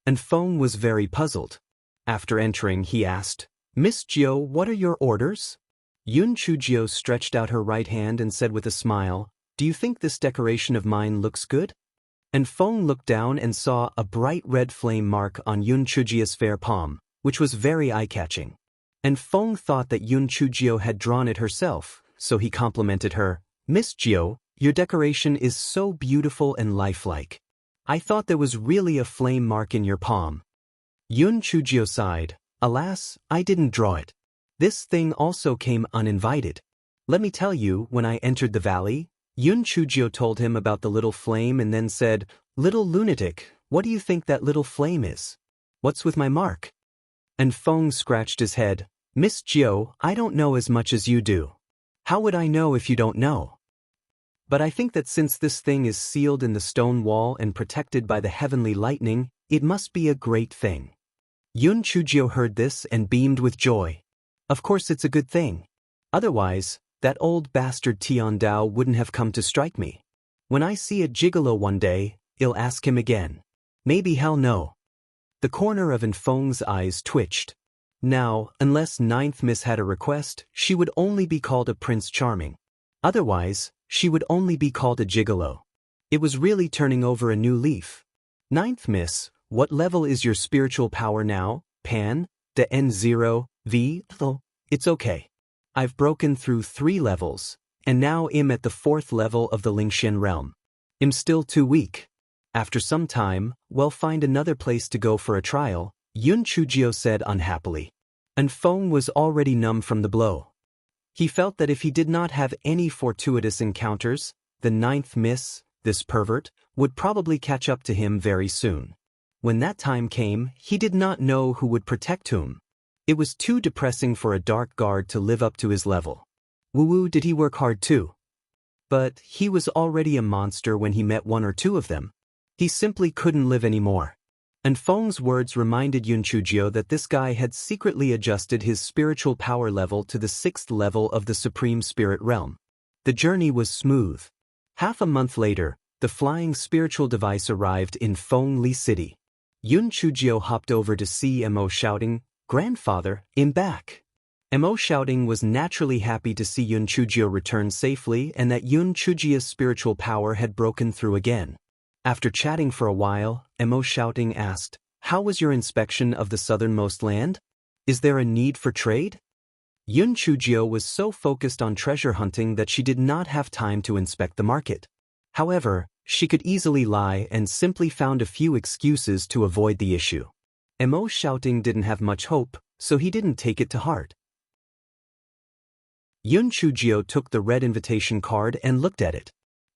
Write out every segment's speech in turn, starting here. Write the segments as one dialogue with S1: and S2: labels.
S1: and Feng was very puzzled. After entering, he asked, "Miss Jiao, what are your orders?" Yun Chujiao stretched out her right hand and said with a smile, "Do you think this decoration of mine looks good?" And Feng looked down and saw a bright red flame mark on Yun Chujia's fair palm, which was very eye-catching. And Feng thought that Yun Chujiao had drawn it herself, so he complimented her, "Miss Jiao, your decoration is so beautiful and lifelike. I thought there was really a flame mark in your palm." Yun Chujiao sighed, "Alas, I didn't draw it. This thing also came uninvited. Let me tell you, when I entered the valley," Yun Chujiao told him about the little flame and then said, "Little lunatic, what do you think that little flame is? What's with my mark?" And Feng scratched his head, "Miss Jiao, I don't know as much as you do. How would I know if you don't know? But I think that since this thing is sealed in the stone wall and protected by the heavenly lightning, it must be a great thing." Yun Chujiao heard this and beamed with joy. "Of course it's a good thing. Otherwise, that old bastard Tian Dao wouldn't have come to strike me. When I see a gigolo one day, I'll ask him again. Maybe he'll know." The corner of Feng's eyes twitched. Now, unless Ninth Miss had a request, she would only be called a Prince Charming. Otherwise, she would only be called a gigolo. It was really turning over a new leaf. "Ninth Miss, what level is your spiritual power now, Pan, de N0, V? Oh, it's okay. I've broken through 3 levels, and now I'm at the 4th level of the Lingxian realm. I'm still too weak. After some time, we'll find another place to go for a trial," Yun Chujiao said unhappily. And Feng was already numb from the blow. He felt that if he did not have any fortuitous encounters, the 9th Miss, this pervert, would probably catch up to him very soon. When that time came, he did not know who would protect whom. It was too depressing for a dark guard to live up to his level. Woo-woo, did he work hard too? But he was already a monster when he met 1 or 2 of them. He simply couldn't live anymore. And Feng's words reminded Yun Chujiao that this guy had secretly adjusted his spiritual power level to the 6th level of the Supreme Spirit Realm. The journey was smooth. Half a month later, the flying spiritual device arrived in Feng Li City. Yun Chujiao hopped over to see Mo shouting, "Grandfather, I'm back." Mo shouting was naturally happy to see Yun Chujiao return safely and that Yun Chujia's spiritual power had broken through again. After chatting for a while, Mo shouting asked, "How was your inspection of the southernmost land? Is there a need for trade?" Yun Chujiao was so focused on treasure hunting that she did not have time to inspect the market. However, she could easily lie and simply found a few excuses to avoid the issue. Mo shouting didn't have much hope, so he didn't take it to heart. Yun Chujiao took the red invitation card and looked at it.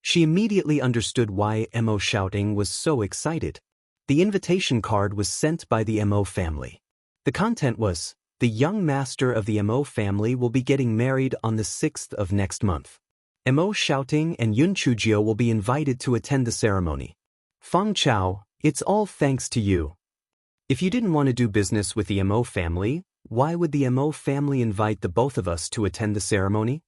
S1: She immediately understood why Mo shouting was so excited. The invitation card was sent by the Mo family. The content was, "The young master of the Mo family will be getting married on the 6th of next month. Mo shouting and Yun Chujiao will be invited to attend the ceremony. Feng Chao, it's all thanks to you. If you didn't want to do business with the Mo family, why would the Mo family invite the both of us to attend the ceremony?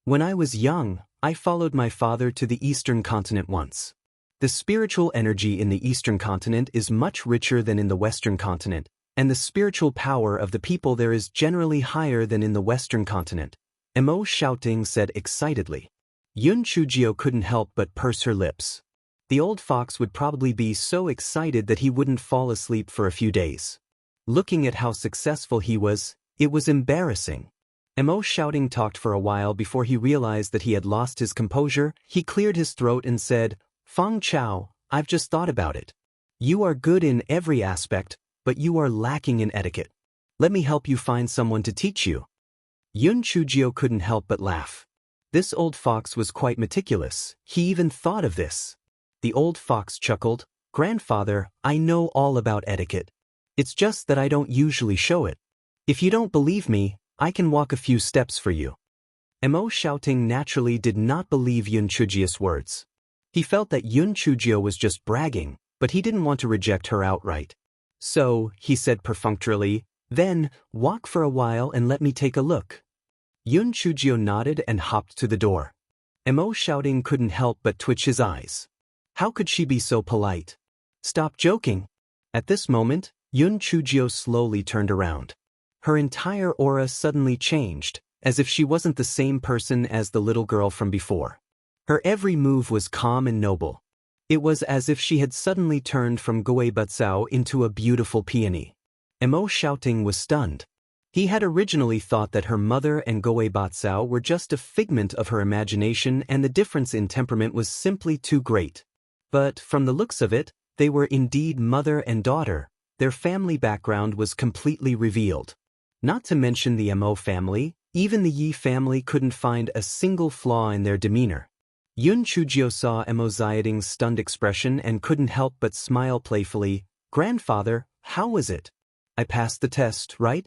S1: When I was young, I followed my father to the Eastern continent once. The spiritual energy in the Eastern continent is much richer than in the Western continent, and the spiritual power of the people there is generally higher than in the Western continent," Mo shouting said excitedly. Yun Chujiao couldn't help but purse her lips. The old fox would probably be so excited that he wouldn't fall asleep for a few days. Looking at how successful he was, it was embarrassing. Mo shouting talked for a while before he realized that he had lost his composure. He cleared his throat and said, "Feng Chao, I've just thought about it. You are good in every aspect, but you are lacking in etiquette. Let me help you find someone to teach you." Yun Chujiao couldn't help but laugh. This old fox was quite meticulous. He even thought of this. The old fox chuckled, "Grandfather, I know all about etiquette. It's just that I don't usually show it. If you don't believe me, I can walk a few steps for you." Mo shouting naturally did not believe Yun Chujia's words. He felt that Yun Chujiao was just bragging, but he didn't want to reject her outright. So, he said perfunctorily, "Then, walk for a while and let me take a look." Yun Chujiao nodded and hopped to the door. Mo shouting couldn't help but twitch his eyes. How could she be so polite? "Stop joking. At this moment, Yun Chujio slowly turned around. Her entire aura suddenly changed, as if she wasn't the same person as the little girl from before. Her every move was calm and noble. It was as if she had suddenly turned from Goei Butsao into a beautiful peony. Mo Shouting was stunned. He had originally thought that her mother and Goei Butsao were just a figment of her imagination and the difference in temperament was simply too great. But, from the looks of it, they were indeed mother and daughter. Their family background was completely revealed. Not to mention the Mo family, even the Yi family couldn't find a single flaw in their demeanor. Yun Chujio saw Mo Xiating's stunned expression and couldn't help but smile playfully. "Grandfather, how was it? I passed the test, right?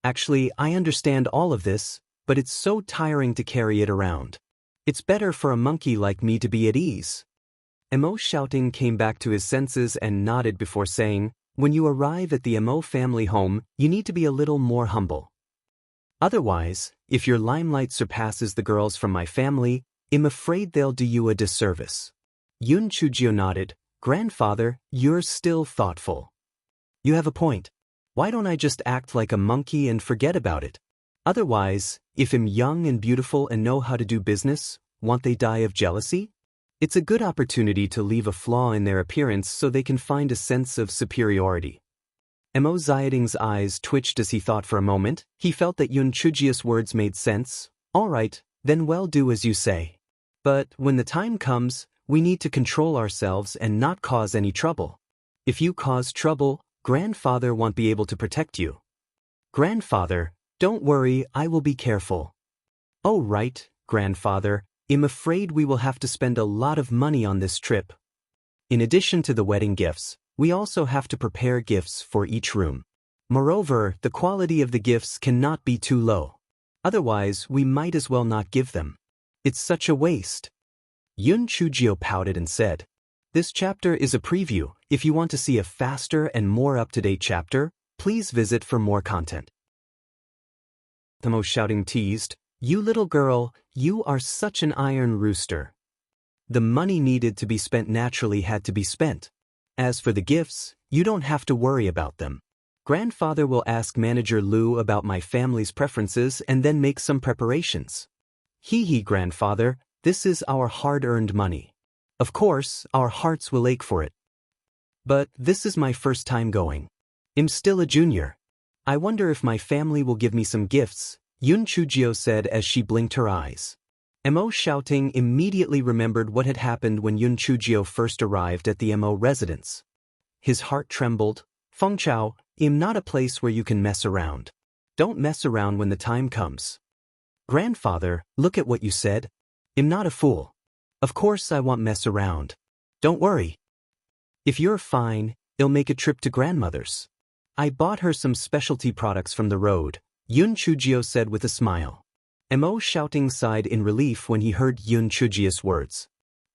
S1: Actually, I understand all of this, but it's so tiring to carry it around. It's better for a monkey like me to be at ease." Mo Shouting came back to his senses and nodded before saying, "When you arrive at the Mo family home, you need to be a little more humble. Otherwise, if your limelight surpasses the girls from my family, I'm afraid they'll do you a disservice." Yun Chujio nodded. "Grandfather, you're still thoughtful. You have a point. Why don't I just act like a monkey and forget about it? Otherwise, if I'm young and beautiful and know how to do business, won't they die of jealousy? It's a good opportunity to leave a flaw in their appearance so they can find a sense of superiority." Mo Xiating's eyes twitched as he thought for a moment. He felt that Yun Chujio's words made sense. "All right, then we'll do as you say. But when the time comes, we need to control ourselves and not cause any trouble. If you cause trouble, Grandfather won't be able to protect you." "Grandfather, don't worry, I will be careful." "Oh right, Grandfather, I'm afraid we will have to spend a lot of money on this trip. In addition to the wedding gifts, we also have to prepare gifts for each room. Moreover, the quality of the gifts cannot be too low. Otherwise, we might as well not give them. It's such a waste." Yun Chujio pouted and said, "This chapter is a preview. If you want to see a faster and more up-to-date chapter, please visit for more content." Mo Shouting teased, "You little girl, you are such an iron rooster." The money needed to be spent naturally had to be spent. As for the gifts, you don't have to worry about them. Grandfather will ask Manager Lu about my family's preferences and then make some preparations. Hee, Grandfather, this is our hard-earned money. Of course, our hearts will ache for it. But this is my first time going. I'm still a junior. I wonder if my family will give me some gifts," Yun Chujio said as she blinked her eyes. Mo Shouting immediately remembered what had happened when Yun Chujio first arrived at the Mo residence. His heart trembled. "Fengchao, I'm not a place where you can mess around. Don't mess around when the time comes." "Grandfather, look at what you said. I'm not a fool. Of course I won't mess around. Don't worry. If you're fine, I'll make a trip to grandmother's. I bought her some specialty products from the road," Yun Chujio said with a smile. Mo Shouting sighed in relief when he heard Yun Chujio's words.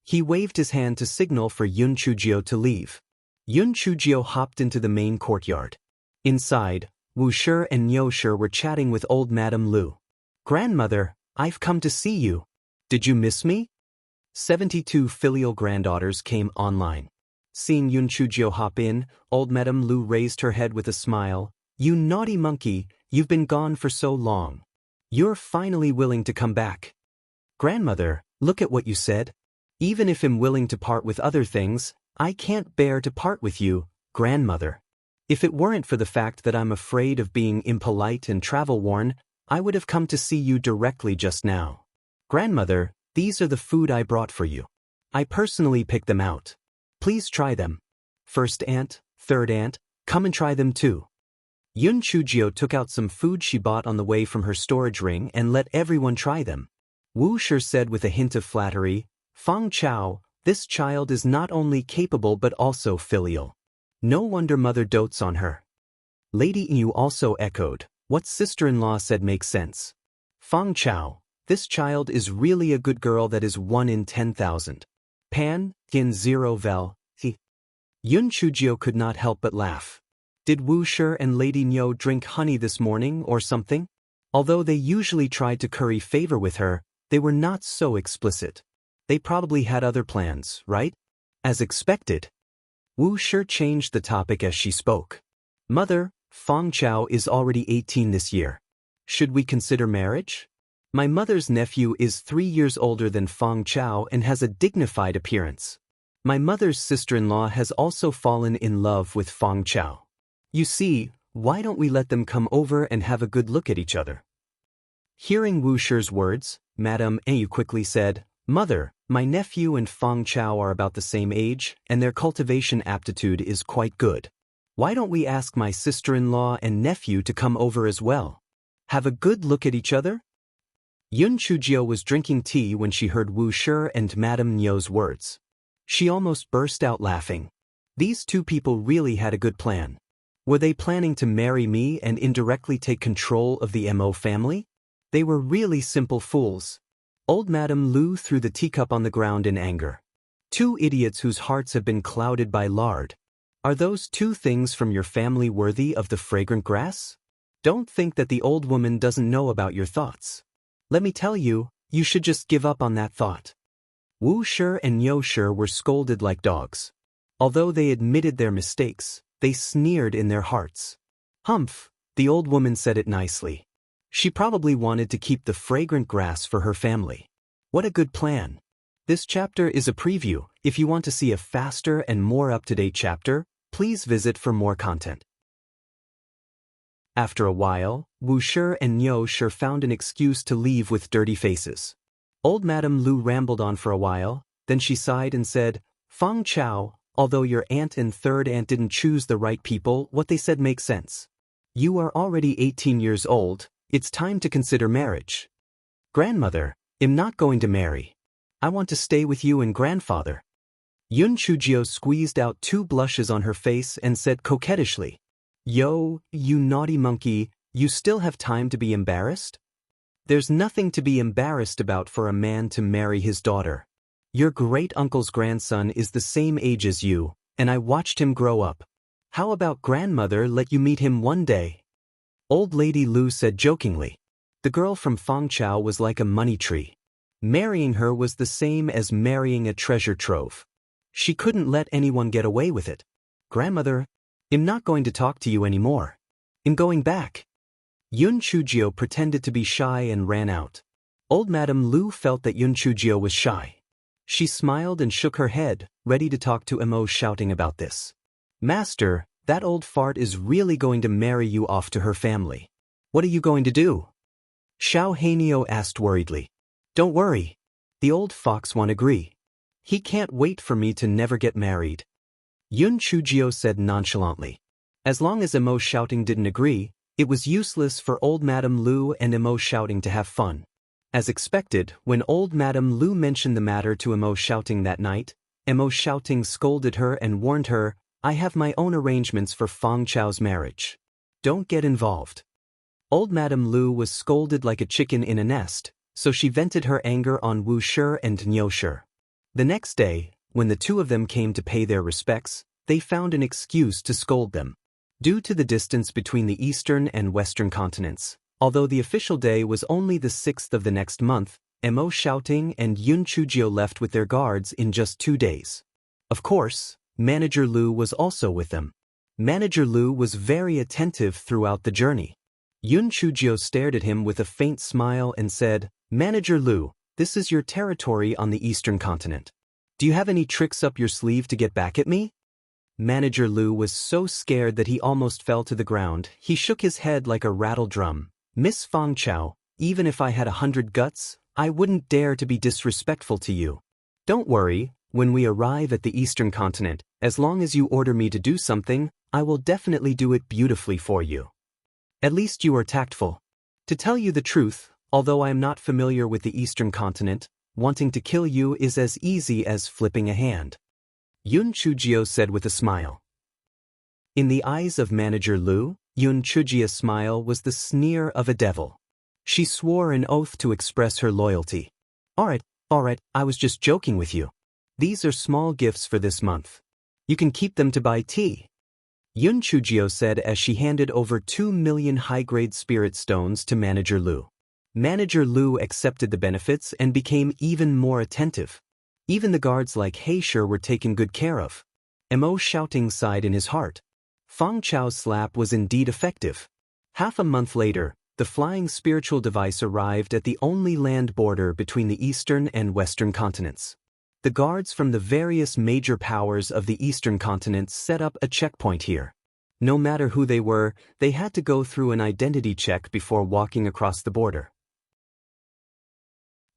S1: He waved his hand to signal for Yun Chujio to leave. Yun Chujio hopped into the main courtyard. Inside, Wu Shi and Niu Shi were chatting with old Madame Lu. "Grandmother, I've come to see you. Did you miss me?" 72 filial granddaughters came online. Seeing Yun Chujio hop in, old Madame Lu raised her head with a smile. "You naughty monkey, you've been gone for so long. You're finally willing to come back. Grandmother, look at what you said. Even if I'm willing to part with other things, I can't bear to part with you, grandmother. If it weren't for the fact that I'm afraid of being impolite and travel-worn, I would have come to see you directly just now. Grandmother, these are the food I brought for you. I personally picked them out. Please try them. First aunt, third aunt, come and try them too." Yun Chujio took out some food she bought on the way from her storage ring and let everyone try them. Wu Shi said with a hint of flattery, "Feng Chao, this child is not only capable but also filial. No wonder mother dotes on her." Lady Yu also echoed, "What sister-in-law said makes sense. Feng Chao, this child is really a good girl that is 1 in 10,000. Pan, Yin 0 Vel, he." Yun Chujio could not help but laugh. Did Wu Shi and Lady Niu drink honey this morning or something? Although they usually tried to curry favor with her, they were not so explicit. They probably had other plans, right? As expected. Wu Shi changed the topic as she spoke. Mother, Fong Chao is already 18 this year. Should we consider marriage? My mother's nephew is 3 years older than Fong Chao and has a dignified appearance. My mother's sister-in-law has also fallen in love with Fong Chao. You see, why don't we let them come over and have a good look at each other? Hearing Wu Shi's words, Madame Yu quickly said, Mother, my nephew and Fong Chao are about the same age, and their cultivation aptitude is quite good. Why don't we ask my sister-in-law and nephew to come over as well? Have a good look at each other? Yun Chujio was drinking tea when she heard Wu Shi and Madame Nyo's words. She almost burst out laughing. These two people really had a good plan. Were they planning to marry me and indirectly take control of the Mo family? They were really simple fools. Old Madame Lu threw the teacup on the ground in anger. Two idiots whose hearts have been clouded by lard. Are those two things from your family worthy of the fragrant grass? Don't think that the old woman doesn't know about your thoughts. Let me tell you, you should just give up on that thought. Wu Shi and Nyo Shi were scolded like dogs. Although they admitted their mistakes, they sneered in their hearts. Humph, the old woman said it nicely. She probably wanted to keep the fragrant grass for her family. What a good plan. This chapter is a preview. If you want to see a faster and more up-to-date chapter, please visit for more content. After a while, Wu Shi and Nyo Shi found an excuse to leave with dirty faces. Old Madame Lu rambled on for a while, then she sighed and said, Fong Chao, although your aunt and third aunt didn't choose the right people, what they said makes sense. You are already 18 years old, it's time to consider marriage. Grandmother, I'm not going to marry. I want to stay with you and grandfather. Yun Chujio squeezed out 2 blushes on her face and said coquettishly, Yo, you naughty monkey, you still have time to be embarrassed? There's nothing to be embarrassed about for a man to marry his daughter. Your great-uncle's grandson is the same age as you, and I watched him grow up. How about grandmother let you meet him one day? Old Lady Lu said jokingly. The girl from Fong Chao was like a money tree. Marrying her was the same as marrying a treasure trove. She couldn't let anyone get away with it. Grandmother, I'm not going to talk to you anymore. I'm going back. Yun Chujio pretended to be shy and ran out. Old Madame Lu felt that Yun Chujio was shy. She smiled and shook her head, ready to talk to Mo, shouting about this. Master, that old fart is really going to marry you off to her family. What are you going to do? Xiao Hanio asked worriedly. Don't worry. The old fox won't agree. He can't wait for me to never get married. Yun Chujio said nonchalantly. As long as Mo shouting didn't agree, it was useless for old Madame Lu and Mo shouting to have fun. As expected, when old Madame Lu mentioned the matter to Mo shouting that night, Mo shouting scolded her and warned her, I have my own arrangements for Fong Chao's marriage. Don't get involved. Old Madame Lu was scolded like a chicken in a nest, so she vented her anger on Wu Shi and Nyo Shi. The next day, when the two of them came to pay their respects, they found an excuse to scold them. Due to the distance between the eastern and western continents, although the official day was only the 6th of the next month, Mo shouting and Yun Chujio left with their guards in just 2 days. Of course, Manager Lu was also with them. Manager Lu was very attentive throughout the journey. Yun Chujio stared at him with a faint smile and said, Manager Lu, this is your territory on the eastern continent. Do you have any tricks up your sleeve to get back at me? Manager Lu was so scared that he almost fell to the ground. He shook his head like a rattle drum. Miss Fong Chao, even if I had 100 guts, I wouldn't dare to be disrespectful to you. Don't worry, when we arrive at the eastern continent, as long as you order me to do something, I will definitely do it beautifully for you. At least you are tactful. To tell you the truth, although I am not familiar with the eastern continent, wanting to kill you is as easy as flipping a hand. Yun Chujio said with a smile. In the eyes of Manager Lu, Yun Chujio's smile was the sneer of a devil. She swore an oath to express her loyalty. Alright, I was just joking with you. These are small gifts for this month. You can keep them to buy tea. Yun Chujio said as she handed over 2 million high-grade spirit stones to Manager Lu. Manager Lu accepted the benefits and became even more attentive. Even the guards like He Shi were taken good care of. Mo Shouting sighed in his heart. Feng Chao's slap was indeed effective. Half a month later, the flying spiritual device arrived at the only land border between the eastern and western continents. The guards from the various major powers of the eastern continent set up a checkpoint here. No matter who they were, they had to go through an identity check before walking across the border.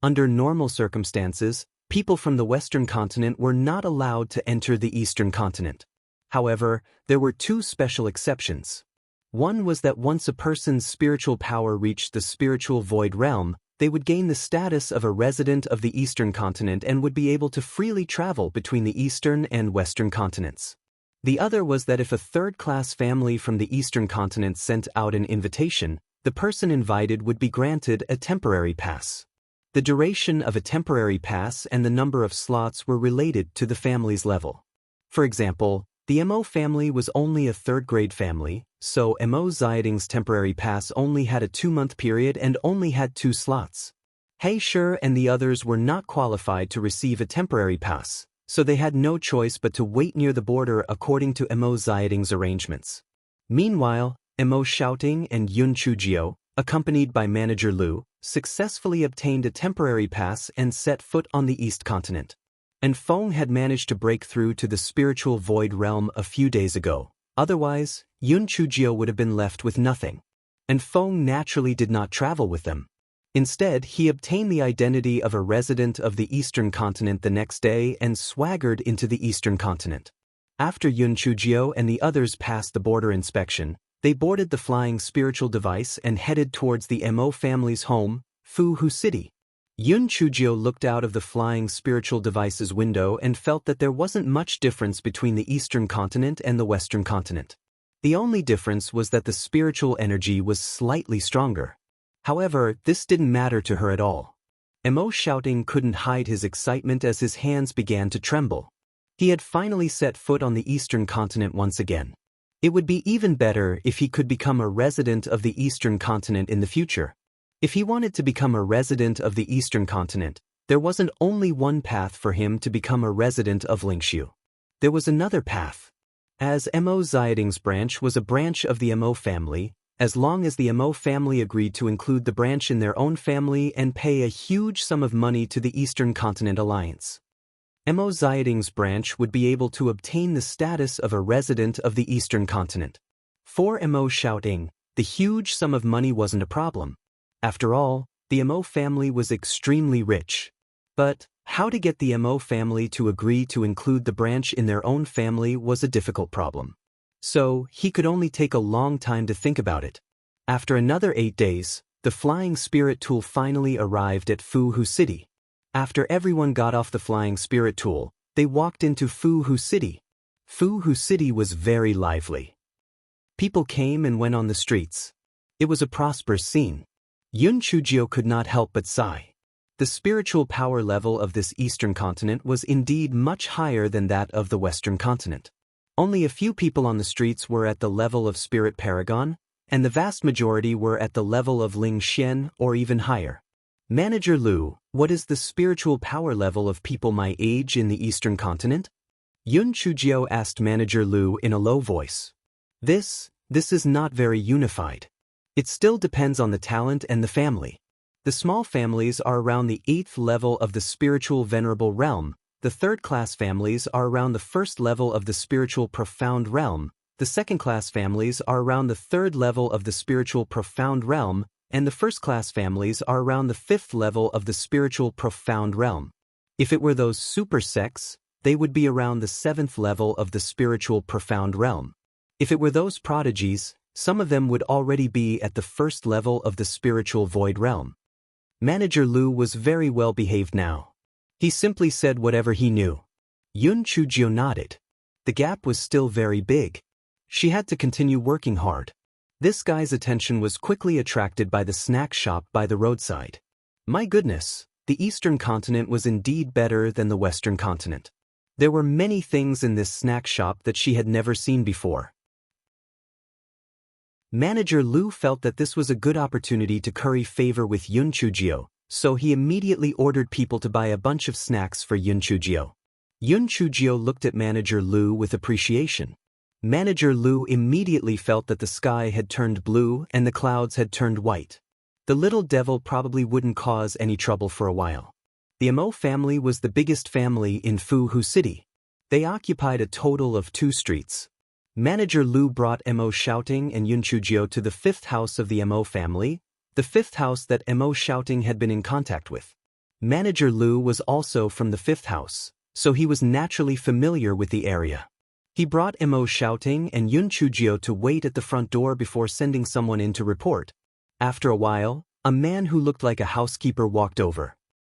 S1: Under normal circumstances, people from the western continent were not allowed to enter the eastern continent. However, there were two special exceptions. One was that once a person's spiritual power reached the spiritual void realm, they would gain the status of a resident of the eastern continent and would be able to freely travel between the eastern and western continents. The other was that if a third-class family from the eastern continent sent out an invitation, the person invited would be granted a temporary pass. The duration of a temporary pass and the number of slots were related to the family's level. For example, the Mo family was only a third-grade family, so Mo Ziyading's temporary pass only had a 2-month period and only had 2 slots. He Shi and the others were not qualified to receive a temporary pass, so they had no choice but to wait near the border according to Mo Ziyading's arrangements. Meanwhile, Mo Shouting and Yun Chujio, accompanied by Manager Lu, successfully obtained a temporary pass and set foot on the East continent. And Feng had managed to break through to the spiritual void realm a few days ago. Otherwise, Yun Chujio would have been left with nothing. And Feng naturally did not travel with them. Instead, he obtained the identity of a resident of the eastern continent the next day and swaggered into the eastern continent. After Yun Chujio and the others passed the border inspection, they boarded the flying spiritual device and headed towards the Mo family's home, Fuhu City. Yun Chujio looked out of the flying spiritual device's window and felt that there wasn't much difference between the eastern continent and the western continent. The only difference was that the spiritual energy was slightly stronger. However, this didn't matter to her at all. Mo Shouting couldn't hide his excitement as his hands began to tremble. He had finally set foot on the eastern continent once again. It would be even better if he could become a resident of the eastern continent in the future. If he wanted to become a resident of the eastern continent, there wasn't only one path for him to become a resident of Lingshu. There was another path. As Mo Ziyading's branch was a branch of the Mo family, as long as the Mo family agreed to include the branch in their own family and pay a huge sum of money to the Eastern Continent Alliance. Mo Ziyading's branch would be able to obtain the status of a resident of the Eastern Continent. For Mo Shouting, the huge sum of money wasn't a problem. After all, the Mo family was extremely rich. But how to get the Mo family to agree to include the branch in their own family was a difficult problem. So, he could only take a long time to think about it. After another 8 days, the flying spirit tool finally arrived at Fuhu City. After everyone got off the flying spirit tool, they walked into Fuhu City. Fuhu City was very lively. People came and went on the streets. It was a prosperous scene. Yun Chujio could not help but sigh. The spiritual power level of this eastern continent was indeed much higher than that of the western continent. Only a few people on the streets were at the level of Spirit Paragon, and the vast majority were at the level of Ling Xian or even higher. Manager Lu, what is the spiritual power level of people my age in the eastern continent? Yun Chujio asked Manager Lu in a low voice. This is not very unified. It still depends on the talent and the family. The small families are around the 8th level of the spiritual venerable realm, the third-class families are around the 1st level of the spiritual profound realm, the second-class families are around the 3rd level of the spiritual profound realm, and the first-class families are around the 5th level of the spiritual profound realm. If it were those super sects, they would be around the 7th level of the spiritual profound realm. If it were those prodigies, some of them would already be at the 1st level of the spiritual void realm. Manager Lu was very well behaved now. He simply said whatever he knew. Yun Chujio nodded. The gap was still very big. She had to continue working hard. This guy's attention was quickly attracted by the snack shop by the roadside. My goodness, the Eastern continent was indeed better than the Western continent. There were many things in this snack shop that she had never seen before. Manager Lu felt that this was a good opportunity to curry favor with Yun Chujio, so he immediately ordered people to buy a bunch of snacks for Yun Chujio. Yun Chujio looked at Manager Lu with appreciation. Manager Lu immediately felt that the sky had turned blue and the clouds had turned white. The little devil probably wouldn't cause any trouble for a while. The Mo family was the biggest family in Fuhu City. They occupied a total of 2 streets. Manager Lu brought Mo Shouting and Yun Chujio to the 5th house of the Mo family, the 5th house that Mo Shouting had been in contact with. Manager Lu was also from the 5th house, so he was naturally familiar with the area. He brought Mo Shouting and Yun Chujio to wait at the front door before sending someone in to report. After a while, a man who looked like a housekeeper walked over.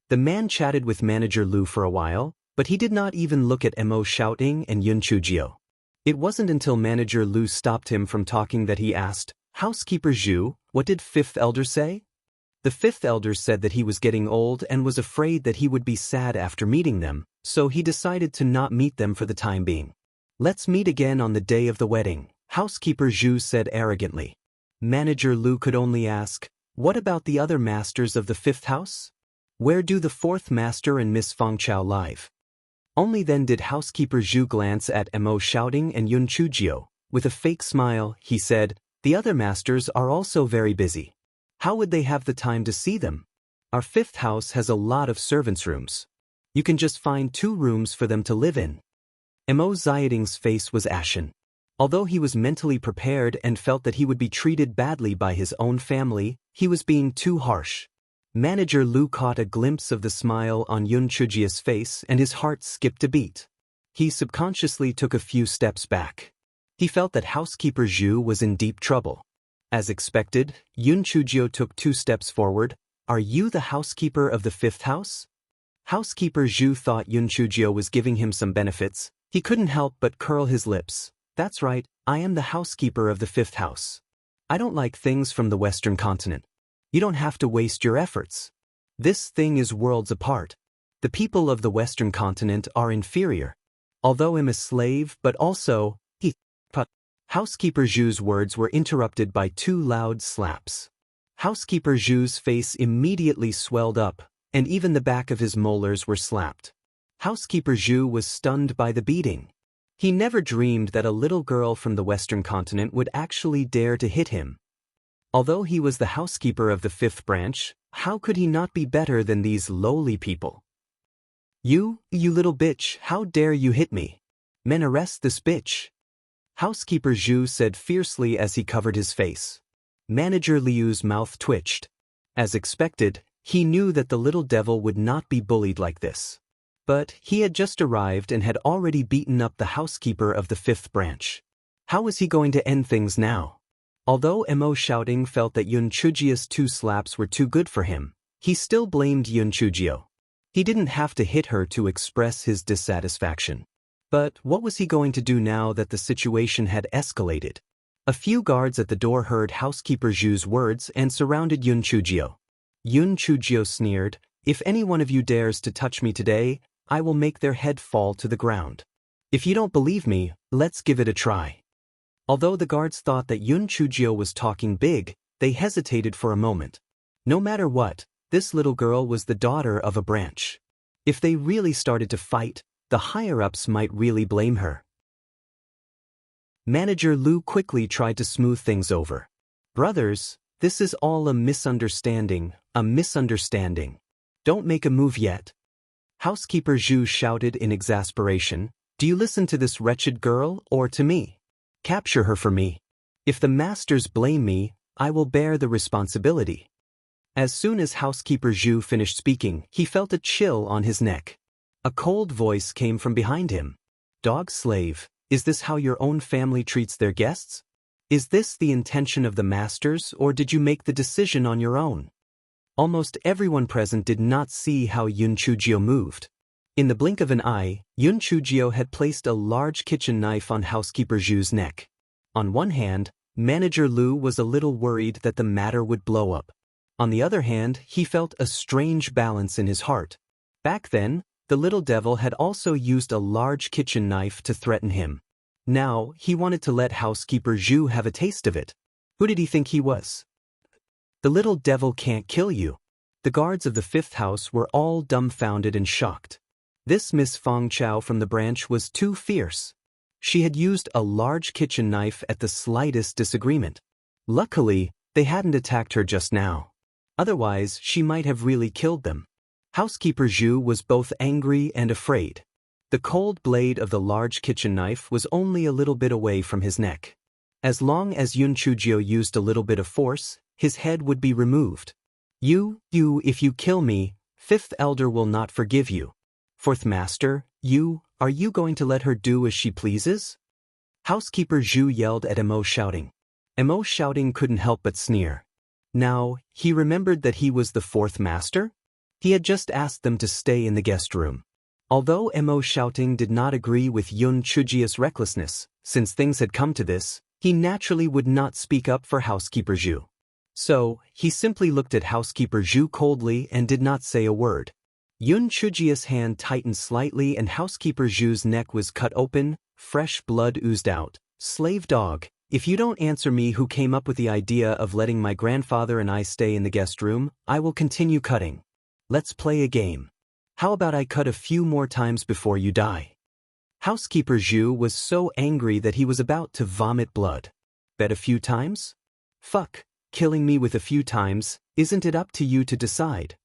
S1: The man chatted with Manager Lu for a while, but he did not even look at Mo Shouting and Yun Chujio. It wasn't until Manager Lu stopped him from talking that he asked, "Housekeeper Zhu, what did 5th elder say?" The 5th elder said that he was getting old and was afraid that he would be sad after meeting them, so he decided to not meet them for the time being. "Let's meet again on the day of the wedding," Housekeeper Zhu said arrogantly. Manager Lu could only ask, "What about the other masters of the 5th house? Where do the 4th master and Miss Feng Chao live?" Only then did Housekeeper Zhu glance at Mo Shouting and Yun Chujio. With a fake smile, he said, "The other masters are also very busy. How would they have the time to see them? Our 5th house has a lot of servants' rooms. You can just find 2 rooms for them to live in." Mo Ziyading's face was ashen. Although he was mentally prepared and felt that he would be treated badly by his own family, he was being too harsh. Manager Lu caught a glimpse of the smile on Yun Chujio's face and his heart skipped a beat. He subconsciously took a few steps back. He felt that Housekeeper Zhu was in deep trouble. As expected, Yun Chujio took 2 steps forward. "Are you the housekeeper of the 5th house?" Housekeeper Zhu thought Yun Chujio was giving him some benefits. He couldn't help but curl his lips. "That's right, I am the housekeeper of the 5th house. I don't like things from the Western continent. You don't have to waste your efforts. This thing is worlds apart. The people of the Western continent are inferior. Although I'm a slave, but also, Housekeeper Zhu's words were interrupted by 2 loud slaps. Housekeeper Zhu's face immediately swelled up, and even the back of his molars were slapped. Housekeeper Zhu was stunned by the beating. He never dreamed that a little girl from the Western continent would actually dare to hit him. Although he was the housekeeper of the 5th branch, how could he not be better than these lowly people? You little bitch, how dare you hit me? Men, arrest this bitch." Housekeeper Zhu said fiercely as he covered his face. Manager Liu's mouth twitched. As expected, he knew that the little devil would not be bullied like this. But he had just arrived and had already beaten up the housekeeper of the 5th branch. How was he going to end things now? Although Mo Shouting felt that Yun Chujio's 2 slaps were too good for him, he still blamed Yun Chujio. He didn't have to hit her to express his dissatisfaction. But what was he going to do now that the situation had escalated? A few guards at the door heard Housekeeper Zhu's words and surrounded Yun Chujio. Yun Chujio sneered, "If any one of you dares to touch me today, I will make their head fall to the ground. If you don't believe me, let's give it a try." Although the guards thought that Yun Chujio was talking big, they hesitated for a moment. No matter what, this little girl was the daughter of a branch. If they really started to fight, the higher-ups might really blame her. Manager Lu quickly tried to smooth things over. "Brothers, this is all a misunderstanding, a misunderstanding. Don't make a move yet." Housekeeper Zhu shouted in exasperation, "Do you listen to this wretched girl or to me? Capture her for me. If the masters blame me, I will bear the responsibility." As soon as Housekeeper Zhu finished speaking, he felt a chill on his neck. A cold voice came from behind him. "Dog slave, is this how your own family treats their guests? Is this the intention of the masters, or did you make the decision on your own?" Almost everyone present did not see how Yun Chujio moved. In the blink of an eye, Yun Chujio had placed a large kitchen knife on Housekeeper Zhu's neck. On one hand, Manager Lu was a little worried that the matter would blow up. On the other hand, he felt a strange balance in his heart. Back then, the little devil had also used a large kitchen knife to threaten him. Now, he wanted to let Housekeeper Zhu have a taste of it. Who did he think he was? "The little devil can't kill you." The guards of the 5th house were all dumbfounded and shocked. This Miss Fong Chao from the branch was too fierce. She had used a large kitchen knife at the slightest disagreement. Luckily, they hadn't attacked her just now. Otherwise, she might have really killed them. Housekeeper Zhu was both angry and afraid. The cold blade of the large kitchen knife was only a little bit away from his neck. As long as Yun Chujio used a little bit of force, his head would be removed. You, if you kill me, fifth elder will not forgive you. Fourth master, are you going to let her do as she pleases? Housekeeper Zhu yelled at Emo shouting. Emo shouting couldn't help but sneer. Now, he remembered that he was the fourth master? He had just asked them to stay in the guest room. Although Emo shouting did not agree with Yun Chujio's recklessness, since things had come to this, he naturally would not speak up for Housekeeper Zhu. So, he simply looked at Housekeeper Zhu coldly and did not say a word. Yun Chujio's hand tightened slightly and Housekeeper Zhu's neck was cut open, fresh blood oozed out. Slave dog, if you don't answer me who came up with the idea of letting my grandfather and I stay in the guest room, I will continue cutting. Let's play a game. How about I cut a few more times before you die? Housekeeper Zhu was so angry that he was about to vomit blood. Bet a few times? Fuck, killing me with a few times, isn't it up to you to decide?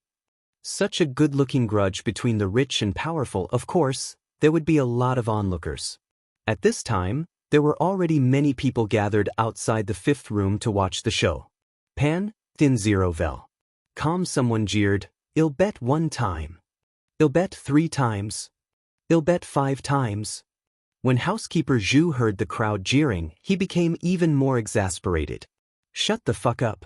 S1: Such a good-looking grudge between the rich and powerful, of course, there would be a lot of onlookers. At this time, there were already many people gathered outside the fifth room to watch the show. Pan, thin zero vel. Calm, someone jeered, I'll bet 1 time. I'll bet 3 times. I'll bet 5 times. When Housekeeper Zhu heard the crowd jeering, he became even more exasperated. Shut the fuck up.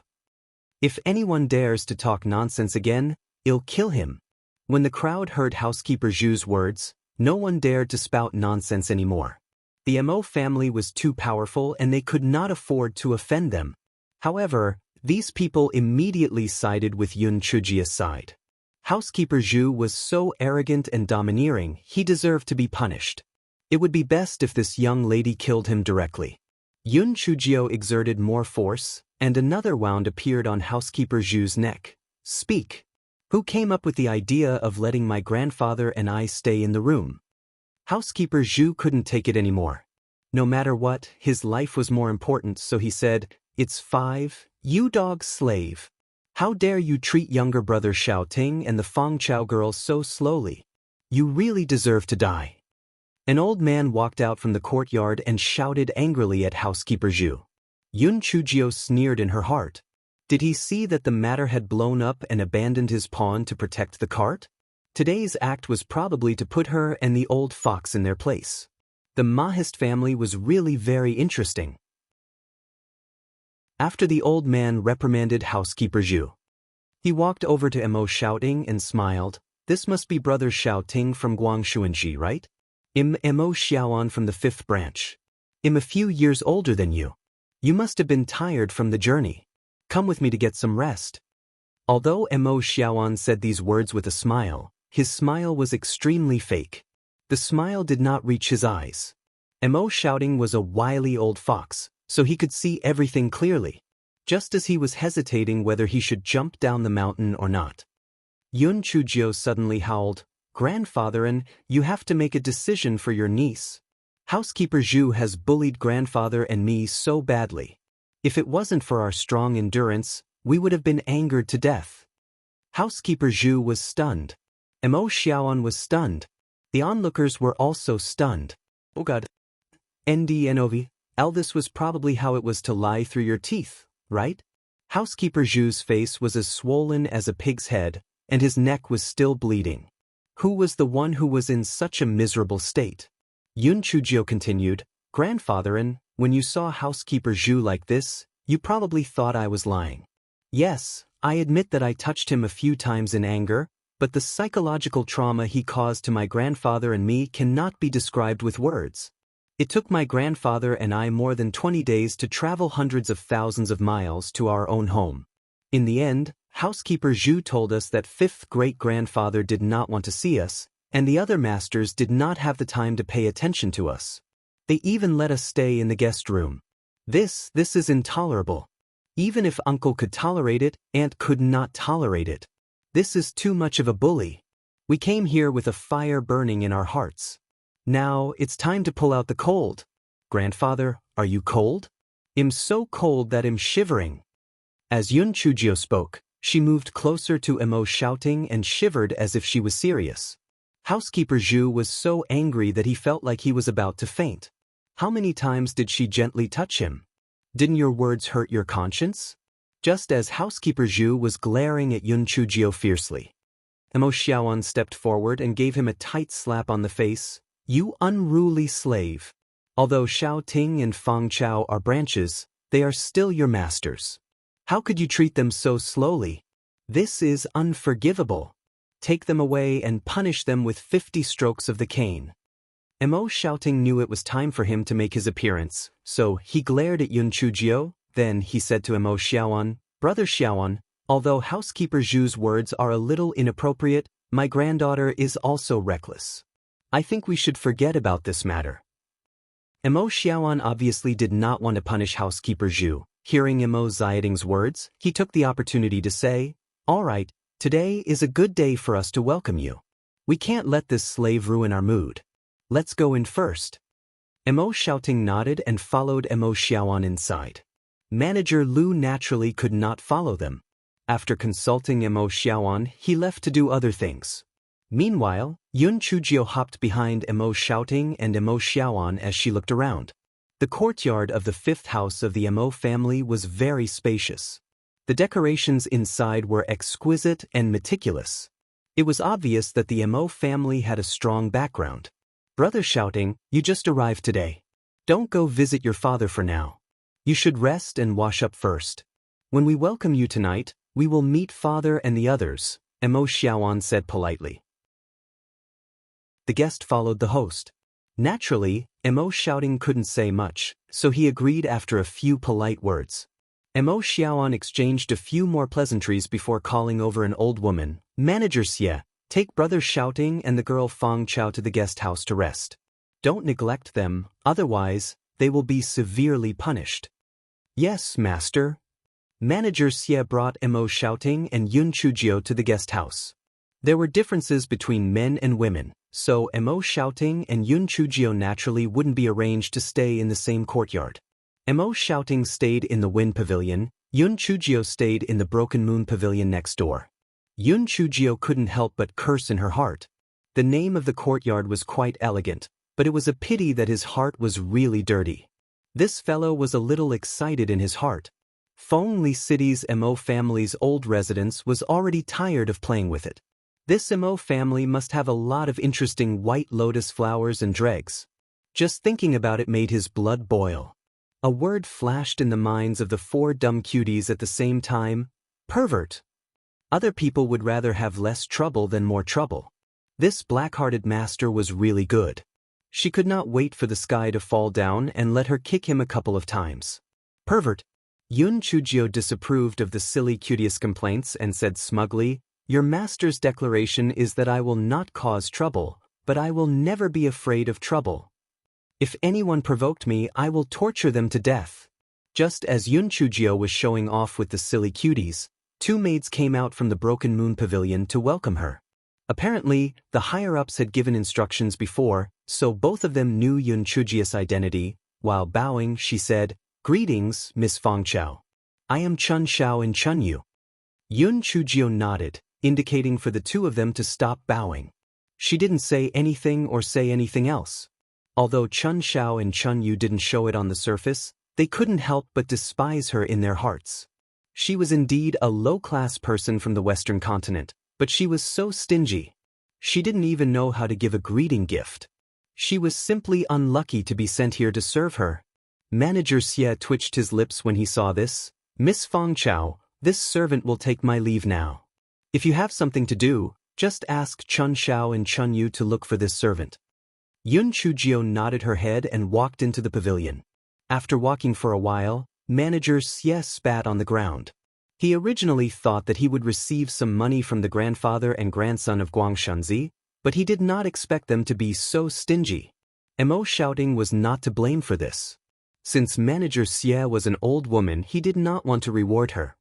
S1: If anyone dares to talk nonsense again, I'll kill him. When the crowd heard Housekeeper Zhu's words, no one dared to spout nonsense anymore. The Mo family was too powerful and they could not afford to offend them. However, these people immediately sided with Yun Chujio's side. Housekeeper Zhu was so arrogant and domineering, he deserved to be punished. It would be best if this young lady killed him directly. Yun Chujio exerted more force, and another wound appeared on Housekeeper Zhu's neck. Speak. Who came up with the idea of letting my grandfather and I stay in the room? Housekeeper Zhu couldn't take it anymore. No matter what, his life was more important, so he said, It's 5, you dog slave. How dare you treat younger brother Xiao Ting and the Fong Chao girl so slowly? You really deserve to die. An old man walked out from the courtyard and shouted angrily at Housekeeper Zhu. Yun Chujio sneered in her heart. Did he see that the matter had blown up and abandoned his pawn to protect the cart? Today's act was probably to put her and the old fox in their place. The Mahist family was really very interesting. After the old man reprimanded Housekeeper Zhu, he walked over to Mo shouting and smiled. This must be brother Xiao Ting from Guangshuanji, right? Mo Xiaoan from the 5th branch. A few years older than you. You must have been tired from the journey. Come with me to get some rest. Although Mo Xiaoan said these words with a smile, his smile was extremely fake. The smile did not reach his eyes. Mo shouting was a wily old fox, so he could see everything clearly, just as he was hesitating whether he should jump down the mountain or not. Yun Chujio suddenly howled, Grandfatherin, you have to make a decision for your niece. Housekeeper Zhu has bullied grandfather and me so badly. If it wasn't for our strong endurance, we would have been angered to death. Housekeeper Zhu was stunned. Mo Xiaoan was stunned. The onlookers were also stunned. Oh God. NDNOV, this was probably how it was to lie through your teeth, right? Housekeeper Zhu's face was as swollen as a pig's head, and his neck was still bleeding. Who was the one who was in such a miserable state? Yun Chujio continued, Grandfatherin, when you saw Housekeeper Zhu like this, you probably thought I was lying. Yes, I admit that I touched him a few times in anger, but the psychological trauma he caused to my grandfather and me cannot be described with words. It took my grandfather and I more than 20 days to travel hundreds of thousands of miles to our own home. In the end, Housekeeper Zhu told us that 5th great-grandfather did not want to see us, and the other masters did not have the time to pay attention to us. They even let us stay in the guest room. This is intolerable. Even if Uncle could tolerate it, Aunt could not tolerate it. This is too much of a bully. We came here with a fire burning in our hearts. Now, it's time to pull out the cold. Grandfather, are you cold? I'm so cold that I'm shivering. As Yun Chujio spoke, she moved closer to Emo, shouting and shivered as if she was serious. Housekeeper Zhu was so angry that he felt like he was about to faint. How many times did she gently touch him? Didn't your words hurt your conscience? Just as Housekeeper Zhu was glaring at Yun Chujio fiercely, Emo Xiaoan stepped forward and gave him a tight slap on the face. You unruly slave. Although Xiao Ting and Fang Chao are branches, they are still your masters. How could you treat them so slowly? This is unforgivable. Take them away and punish them with 50 strokes of the cane. Emo Xiaoting knew it was time for him to make his appearance, so he glared at Yun Chujio. Then he said to Emo Xiaoan, Brother Xiaoan, although Housekeeper Zhu's words are a little inappropriate, my granddaughter is also reckless. I think we should forget about this matter. Emo Xiaoan obviously did not want to punish Housekeeper Zhu. Hearing Emo Xiaoting's words, he took the opportunity to say, All right, today is a good day for us to welcome you. We can't let this slave ruin our mood. Let's go in first. Emo Xiaoting nodded and followed Emo Xiaoan inside. Manager Lu naturally could not follow them. After consulting Emo Xiaoan, he left to do other things. Meanwhile, Yun Chujio hopped behind Emo Xiaoting and Emo Xiaoan as she looked around. The courtyard of the fifth house of the Emo family was very spacious. The decorations inside were exquisite and meticulous. It was obvious that the Emo family had a strong background. Brother Xiaoting, you just arrived today. Don't go visit your father for now. You should rest and wash up first. When we welcome you tonight, we will meet father and the others, Emo Xiaoan said politely. The guest followed the host. Naturally, Emo Xiaoting couldn't say much, so he agreed after a few polite words. Emo Xiaoan exchanged a few more pleasantries before calling over an old woman. Manager Xie, take Brother Xiaoting and the girl Fang Chao to the guest house to rest. Don't neglect them, otherwise, they will be severely punished. Yes, master. Manager Xie brought Emo Xiaoting and Yun Chujio to the guest house. There were differences between men and women, so Emo Xiaoting and Yun Chujio naturally wouldn't be arranged to stay in the same courtyard. Emo Xiaoting stayed in the Wind Pavilion, Yun Chujio stayed in the Broken Moon Pavilion next door. Yun Chujio couldn't help but curse in her heart. The name of the courtyard was quite elegant, but it was a pity that his heart was really dirty. This fellow was a little excited in his heart. Fengli City's Emo family's old residence was already tired of playing with it. This Emo family must have a lot of interesting white lotus flowers and dregs. Just thinking about it made his blood boil. A word flashed in the minds of the four dumb cuties at the same time: pervert. Other people would rather have less trouble than more trouble. This black-hearted master was really good. She could not wait for the sky to fall down and let her kick him a couple of times. Pervert. Yun Chujio disapproved of the silly cutiest complaints and said smugly, Your master's declaration is that I will not cause trouble, but I will never be afraid of trouble. If anyone provoked me, I will torture them to death. Just as Yun Chujio was showing off with the silly cuties, two maids came out from the Broken Moon Pavilion to welcome her. Apparently, the higher-ups had given instructions before, so both of them knew Yun Chujio's identity. While bowing, she said, Greetings, Miss Fang Chao. I am Chun Xiao and Chun Yu. Yun Chujio nodded, indicating for the two of them to stop bowing. She didn't say anything or say anything else. Although Chun Xiao and Chun Yu didn't show it on the surface, they couldn't help but despise her in their hearts. She was indeed a low-class person from the Western continent, but she was so stingy. She didn't even know how to give a greeting gift. She was simply unlucky to be sent here to serve her. Manager Xie twitched his lips when he saw this. Miss Fang Chao, this servant will take my leave now. If you have something to do, just ask Chun Xiao and Chun Yu to look for this servant. Yun Chujio nodded her head and walked into the pavilion. After walking for a while, Manager Xie spat on the ground. He originally thought that he would receive some money from the grandfather and grandson of Guangshanzi, but he did not expect them to be so stingy. Emo Shouting was not to blame for this. Since Manager Xie was an old woman, he did not want to reward her.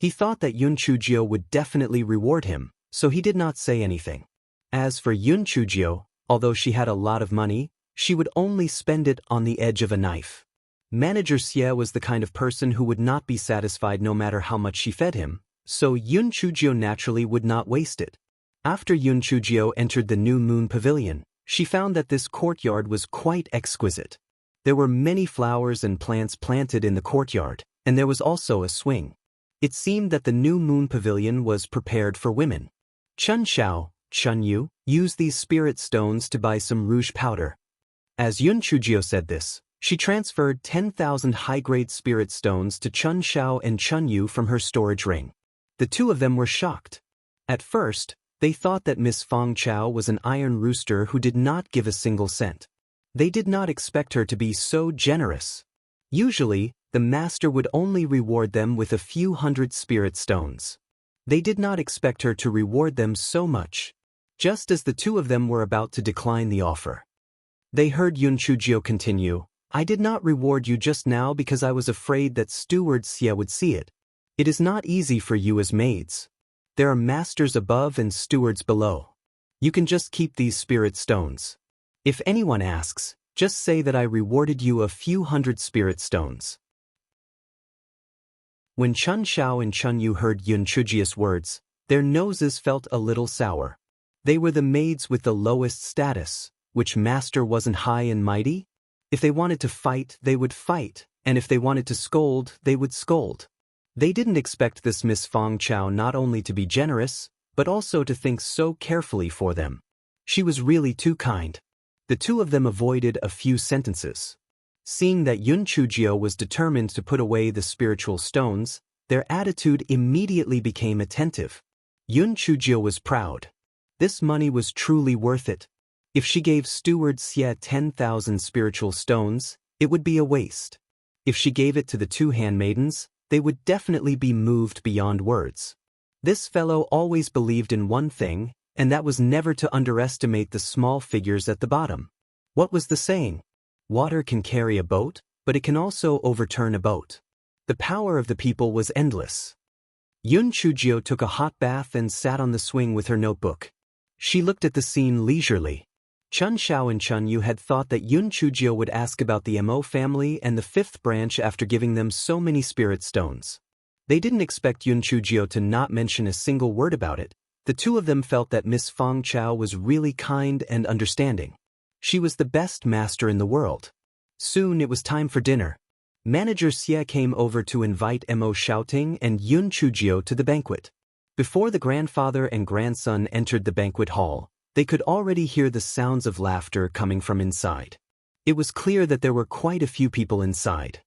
S1: He thought that Yun Chujio would definitely reward him, so he did not say anything. As for Yun Chujio, although she had a lot of money, she would only spend it on the edge of a knife. Manager Xie was the kind of person who would not be satisfied no matter how much she fed him, so Yun Chujio naturally would not waste it. After Yun Chujio entered the New Moon Pavilion, she found that this courtyard was quite exquisite. There were many flowers and plants planted in the courtyard, and there was also a swing. It seemed that the New Moon Pavilion was prepared for women. Chun Xiao, Chun Yu, used these spirit stones to buy some rouge powder. As Yun Chujio said this, she transferred 10,000 high-grade spirit stones to Chun Xiao and Chun Yu from her storage ring. The two of them were shocked. At first, they thought that Miss Fong Chao was an iron rooster who did not give a single cent. They did not expect her to be so generous. Usually, the master would only reward them with a few hundred spirit stones. They did not expect her to reward them so much. Just as the two of them were about to decline the offer, they heard Yun Chujio continue, "I did not reward you just now because I was afraid that Steward Xie would see it. It is not easy for you as maids. There are masters above and stewards below. You can just keep these spirit stones. If anyone asks, just say that I rewarded you a few hundred spirit stones." When Chun Xiao and Chun Yu heard Yun Chujio's words, their noses felt a little sour. They were the maids with the lowest status. Which master wasn't high and mighty? If they wanted to fight, they would fight, and if they wanted to scold, they would scold. They didn't expect this Miss Fong Chao not only to be generous, but also to think so carefully for them. She was really too kind. The two of them avoided a few sentences. Seeing that Yun Chujio was determined to put away the spiritual stones, their attitude immediately became attentive. Yun Chujio was proud. This money was truly worth it. If she gave Steward Xie 10,000 spiritual stones, it would be a waste. If she gave it to the two handmaidens, they would definitely be moved beyond words. This fellow always believed in one thing, and that was never to underestimate the small figures at the bottom. What was the saying? Water can carry a boat, but it can also overturn a boat. The power of the people was endless. Yun Chujio took a hot bath and sat on the swing with her notebook. She looked at the scene leisurely. Chun Xiao and Chun Yu had thought that Yun Chujio would ask about the Mo family and the fifth branch after giving them so many spirit stones. They didn't expect Yun Chujio to not mention a single word about it. The two of them felt that Miss Fong Chao was really kind and understanding. She was the best master in the world. Soon it was time for dinner. Manager Xie came over to invite Mo Shouting and Yun Chujio to the banquet. Before the grandfather and grandson entered the banquet hall, they could already hear the sounds of laughter coming from inside. It was clear that there were quite a few people inside.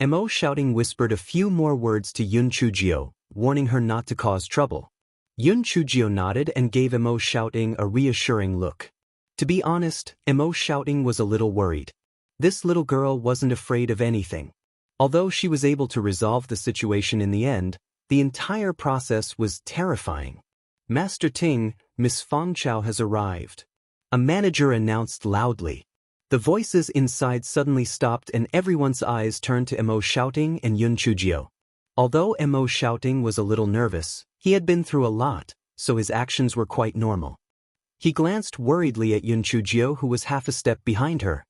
S1: Mo Shouting whispered a few more words to Yun Chujio, warning her not to cause trouble. Yun Chujio nodded and gave Mo Shouting a reassuring look. To be honest, Mo Shouting was a little worried. This little girl wasn't afraid of anything. Although she was able to resolve the situation in the end, the entire process was terrifying. "Master Ting, Miss Fong Chao has arrived," a manager announced loudly. The voices inside suddenly stopped and everyone's eyes turned to Mo Shouting and Yun Chujio. Although Mo Shouting was a little nervous, he had been through a lot, so his actions were quite normal. He glanced worriedly at Yun Chujio, who was half a step behind her.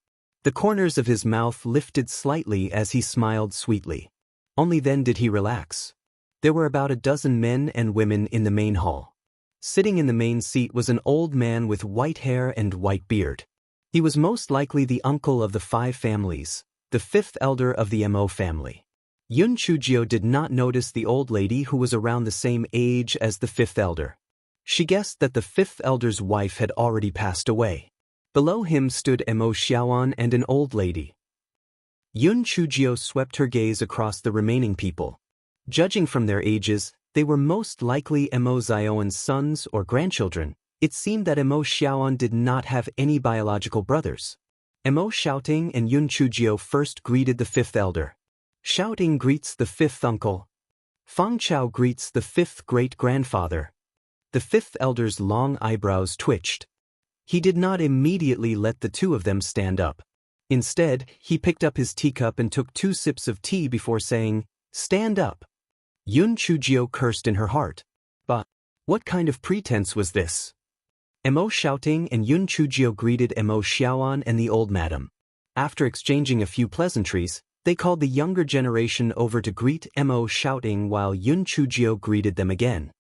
S1: The corners of his mouth lifted slightly as he smiled sweetly. Only then did he relax. There were about a dozen men and women in the main hall. Sitting in the main seat was an old man with white hair and white beard. He was most likely the uncle of the 5 families, the 5th elder of the Mo family. Yun Chujio did not notice the old lady who was around the same age as the 5th elder. She guessed that the 5th elder's wife had already passed away. Below him stood Mo Xiaoan and an old lady. Yun Chujio swept her gaze across the remaining people. Judging from their ages, they were most likely Mo Zioan's sons or grandchildren. It seemed that Mo Xiaoan did not have any biological brothers. Mo Shouting and Yun Chujio first greeted the 5th elder. Shouting greets the 5th uncle. Fong Chao greets the 5th great-grandfather. The 5th elder's long eyebrows twitched. He did not immediately let the two of them stand up. Instead, he picked up his teacup and took 2 sips of tea before saying, "Stand up." Yun Chujio cursed in her heart. But what kind of pretense was this? Mo Shouting and Yun Chujio greeted Mo Xiaoan and the old madam. After exchanging a few pleasantries, they called the younger generation over to greet Mo Shouting while Yun Chujio greeted them again.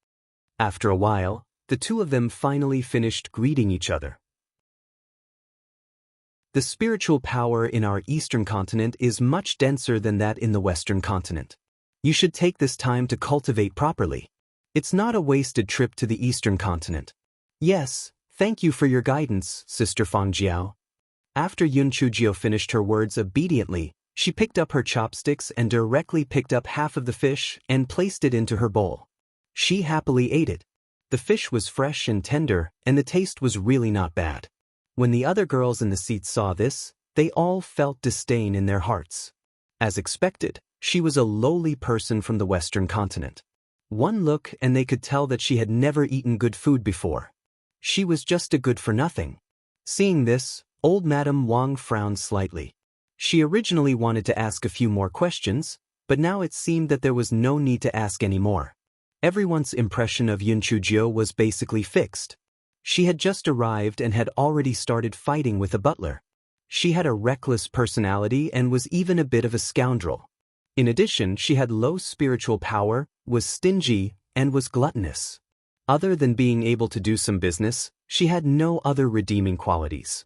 S1: After a while, the two of them finally finished greeting each other. The spiritual power in our eastern continent is much denser than that in the western continent. You should take this time to cultivate properly. It's not a wasted trip to the eastern continent. Yes, thank you for your guidance, Sister Fang Jiao. After Yun Chujio finished her words obediently, she picked up her chopsticks and directly picked up half of the fish and placed it into her bowl. She happily ate it. The fish was fresh and tender, and the taste was really not bad. When the other girls in the seats saw this, they all felt disdain in their hearts. As expected, she was a lowly person from the western continent. One look and they could tell that she had never eaten good food before. She was just a good-for-nothing. Seeing this, old Madame Wang frowned slightly. She originally wanted to ask a few more questions, but now it seemed that there was no need to ask any more. Everyone's impression of Yun Chujio was basically fixed. She had just arrived and had already started fighting with a butler. She had a reckless personality and was even a bit of a scoundrel. In addition, she had low spiritual power, was stingy, and was gluttonous. Other than being able to do some business, she had no other redeeming qualities.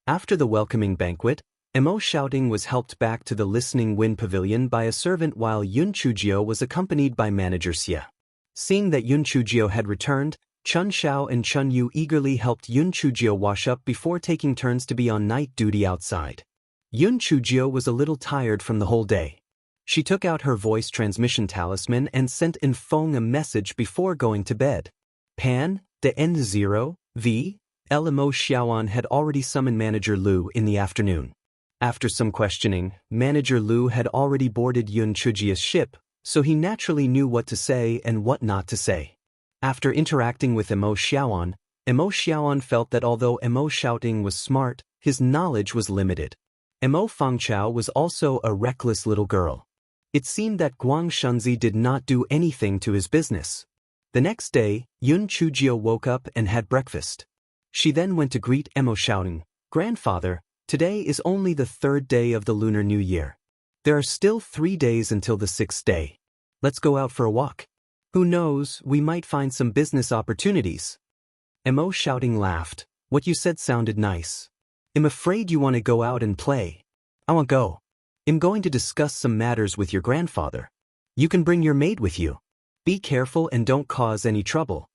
S1: After the welcoming banquet, Mo Shouting was helped back to the Listening Wind Pavilion by a servant while Yun Chujio was accompanied by manager Xie. Seeing that Yun Chujio had returned, Chun Xiao and Chun Yu eagerly helped Yun Chujio wash up before taking turns to be on night duty outside. Yun Chujio was a little tired from the whole day. She took out her voice transmission talisman and sent In Feng a message before going to bed. Pan, the N0, V, Mo Xiaoan had already summoned Manager Lu in the afternoon. After some questioning, Manager Lu had already boarded Yun Chujio's ship, so he naturally knew what to say and what not to say. After interacting with Mo Xiaoan felt that although Mo Shouting was smart, his knowledge was limited. Mo Fangchao was also a reckless little girl. It seemed that Guang Shunzi did not do anything to his business. The next day, Yun Chujio woke up and had breakfast. She then went to greet Mo Shouting. Grandfather, today is only the 3rd day of the Lunar New Year. There are still 3 days until the 6th day. Let's go out for a walk. Who knows, we might find some business opportunities. Mo Shouting laughed. What you said sounded nice. I'm afraid you want to go out and play. I won't go. I'm going to discuss some matters with your grandfather. You can bring your maid with you. Be careful and don't cause any trouble.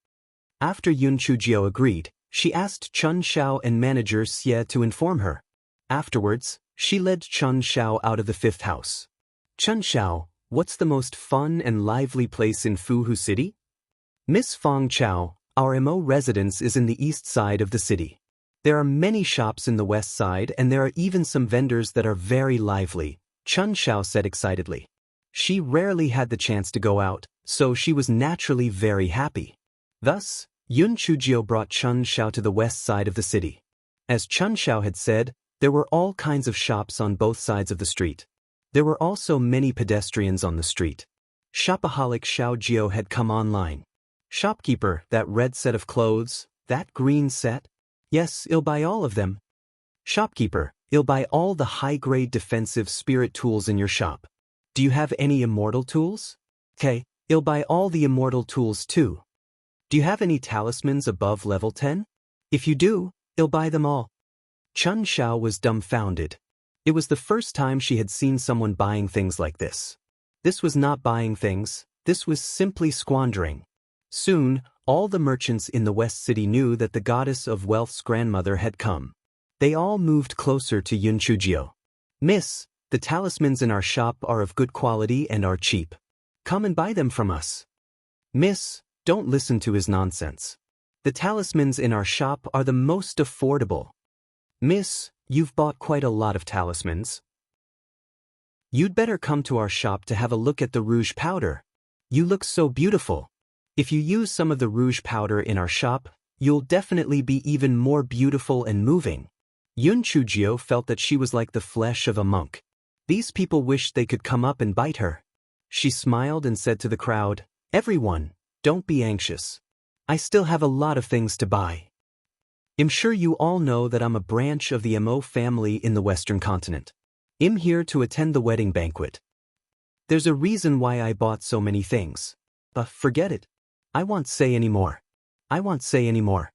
S1: After Yun Chujio agreed, she asked Chun Xiao and manager Xie to inform her. Afterwards, she led Chun Xiao out of the 5th house. Chun Xiao, what's the most fun and lively place in Fuhu City? Miss Fang Chao, our Mo residence is in the east side of the city. There are many shops in the west side and there are even some vendors that are very lively, Chun Xiao said excitedly. She rarely had the chance to go out, so she was naturally very happy. Thus, Yun Chujio brought Chun Xiao to the west side of the city. As Chun Xiao had said, there were all kinds of shops on both sides of the street. There were also many pedestrians on the street. Shopaholic Xiao Jio had come online. Shopkeeper, that red set of clothes, that green set? Yes, I'll buy all of them. Shopkeeper, I'll buy all the high-grade defensive spirit tools in your shop. Do you have any immortal tools? Okay, I'll buy all the immortal tools too. Do you have any talismans above level 10? If you do, I'll buy them all. Chun Xiao was dumbfounded. It was the first time she had seen someone buying things like this. This was not buying things, this was simply squandering. Soon, all the merchants in the West City knew that the goddess of wealth's grandmother had come. They all moved closer to Yun Chujio. Miss, the talismans in our shop are of good quality and are cheap. Come and buy them from us. Miss, don't listen to his nonsense. The talismans in our shop are the most affordable. Miss, you've bought quite a lot of talismans. You'd better come to our shop to have a look at the rouge powder. You look so beautiful. If you use some of the rouge powder in our shop, you'll definitely be even more beautiful and moving. Yun Chujio felt that she was like the flesh of a monk. These people wished they could come up and bite her. She smiled and said to the crowd, Everyone, don't be anxious. I still have a lot of things to buy. I'm sure you all know that I'm a branch of the Mo family in the Western continent. I'm here to attend the wedding banquet. There's a reason why I bought so many things. But forget it. I won't say any more. I won't say any more.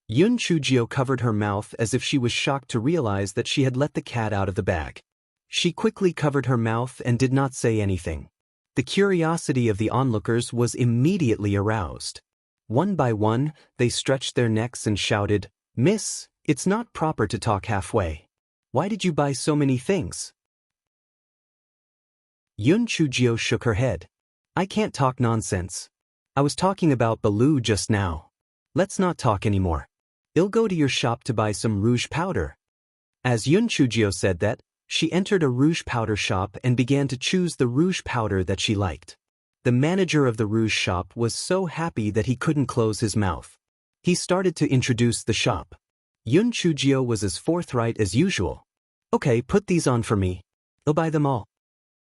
S1: Yun Chujio covered her mouth as if she was shocked to realize that she had let the cat out of the bag. She quickly covered her mouth and did not say anything. The curiosity of the onlookers was immediately aroused. One by one, they stretched their necks and shouted, "Miss, it's not proper to talk halfway. Why did you buy so many things?" Yun Chujio shook her head. "I can't talk nonsense. I was talking about Baloo just now. Let's not talk anymore. I'll go to your shop to buy some rouge powder." As Yun Chujio said that, she entered a rouge powder shop and began to choose the rouge powder that she liked. The manager of the rouge shop was so happy that he couldn't close his mouth. He started to introduce the shop. Yun Chujio was as forthright as usual. "Okay, put these on for me. I'll buy them all."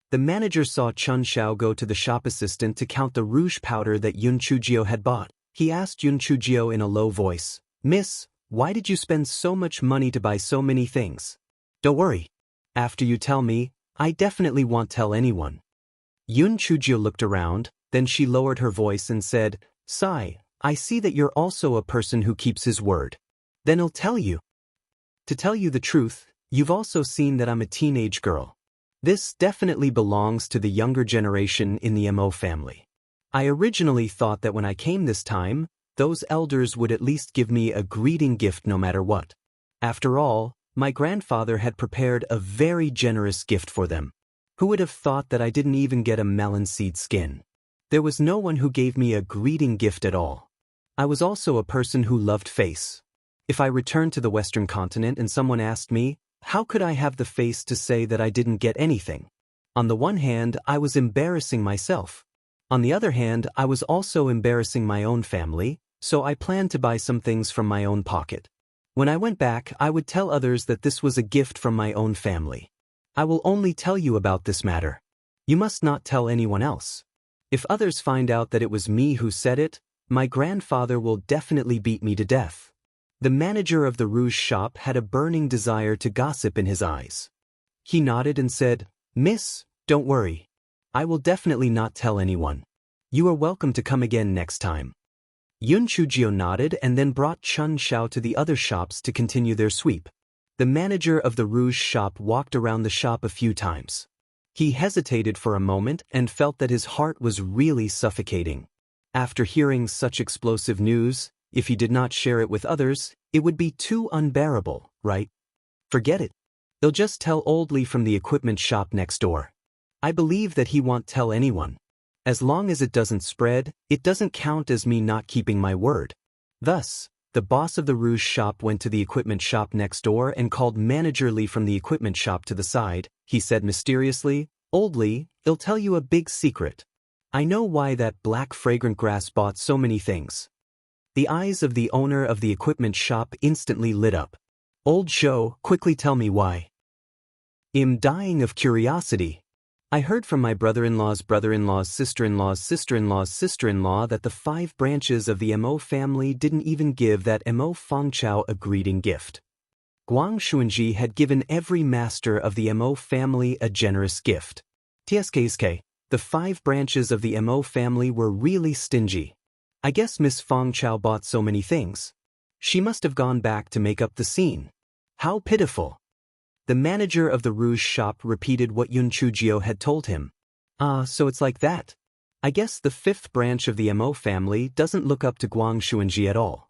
S1: The manager saw Chun Xiao go to the shop assistant to count the rouge powder that Yun Chujio had bought. He asked Yun Chujio in a low voice, "Miss, why did you spend so much money to buy so many things?" "Don't worry. After you tell me, I definitely won't tell anyone." Yun Chujio looked around, then she lowered her voice and said, "Sai, I see that you're also a person who keeps his word. Then I'll tell you. To tell you the truth, you've also seen that I'm a teenage girl. This definitely belongs to the younger generation in the Mo family. I originally thought that when I came this time, those elders would at least give me a greeting gift no matter what. After all, my grandfather had prepared a very generous gift for them. Who would have thought that I didn't even get a melon seed skin? There was no one who gave me a greeting gift at all. I was also a person who loved face. If I returned to the Western continent and someone asked me, how could I have the face to say that I didn't get anything? On the one hand, I was embarrassing myself. On the other hand, I was also embarrassing my own family, so I planned to buy some things from my own pocket. When I went back, I would tell others that this was a gift from my own family. I will only tell you about this matter. You must not tell anyone else. If others find out that it was me who said it, my grandfather will definitely beat me to death." The manager of the rouge shop had a burning desire to gossip in his eyes. He nodded and said, "Miss, don't worry. I will definitely not tell anyone. You are welcome to come again next time." Yun Chujio nodded and then brought Chun Xiao to the other shops to continue their sweep. The manager of the rouge shop walked around the shop a few times. He hesitated for a moment and felt that his heart was really suffocating. After hearing such explosive news, if he did not share it with others, it would be too unbearable, right? Forget it. They'll just tell Old Lee from the equipment shop next door. I believe that he won't tell anyone. As long as it doesn't spread, it doesn't count as me not keeping my word. Thus, the boss of the rouge shop went to the equipment shop next door and called Manager Lee from the equipment shop to the side. He said mysteriously, "Old Lee, I'll tell you a big secret. I know why that black fragrant grass bought so many things." The eyes of the owner of the equipment shop instantly lit up. "Old Joe, quickly tell me why." "I'm dying of curiosity. I heard from my brother-in-law's brother-in-law's sister-in-law's sister-in-law's sister-in-law that the 5 branches of the Mo family didn't even give that Mo Fengchao a greeting gift. Guang Xuanji had given every master of the Mo family a generous gift. TSKSK, the 5 branches of the Mo family were really stingy. I guess Miss Fengchao bought so many things. She must have gone back to make up the scene. How pitiful." The manager of the rouge shop repeated what Yun Chujio had told him. "Ah, so it's like that. I guess the 5th branch of the Mo family doesn't look up to Guang Xuanji at all.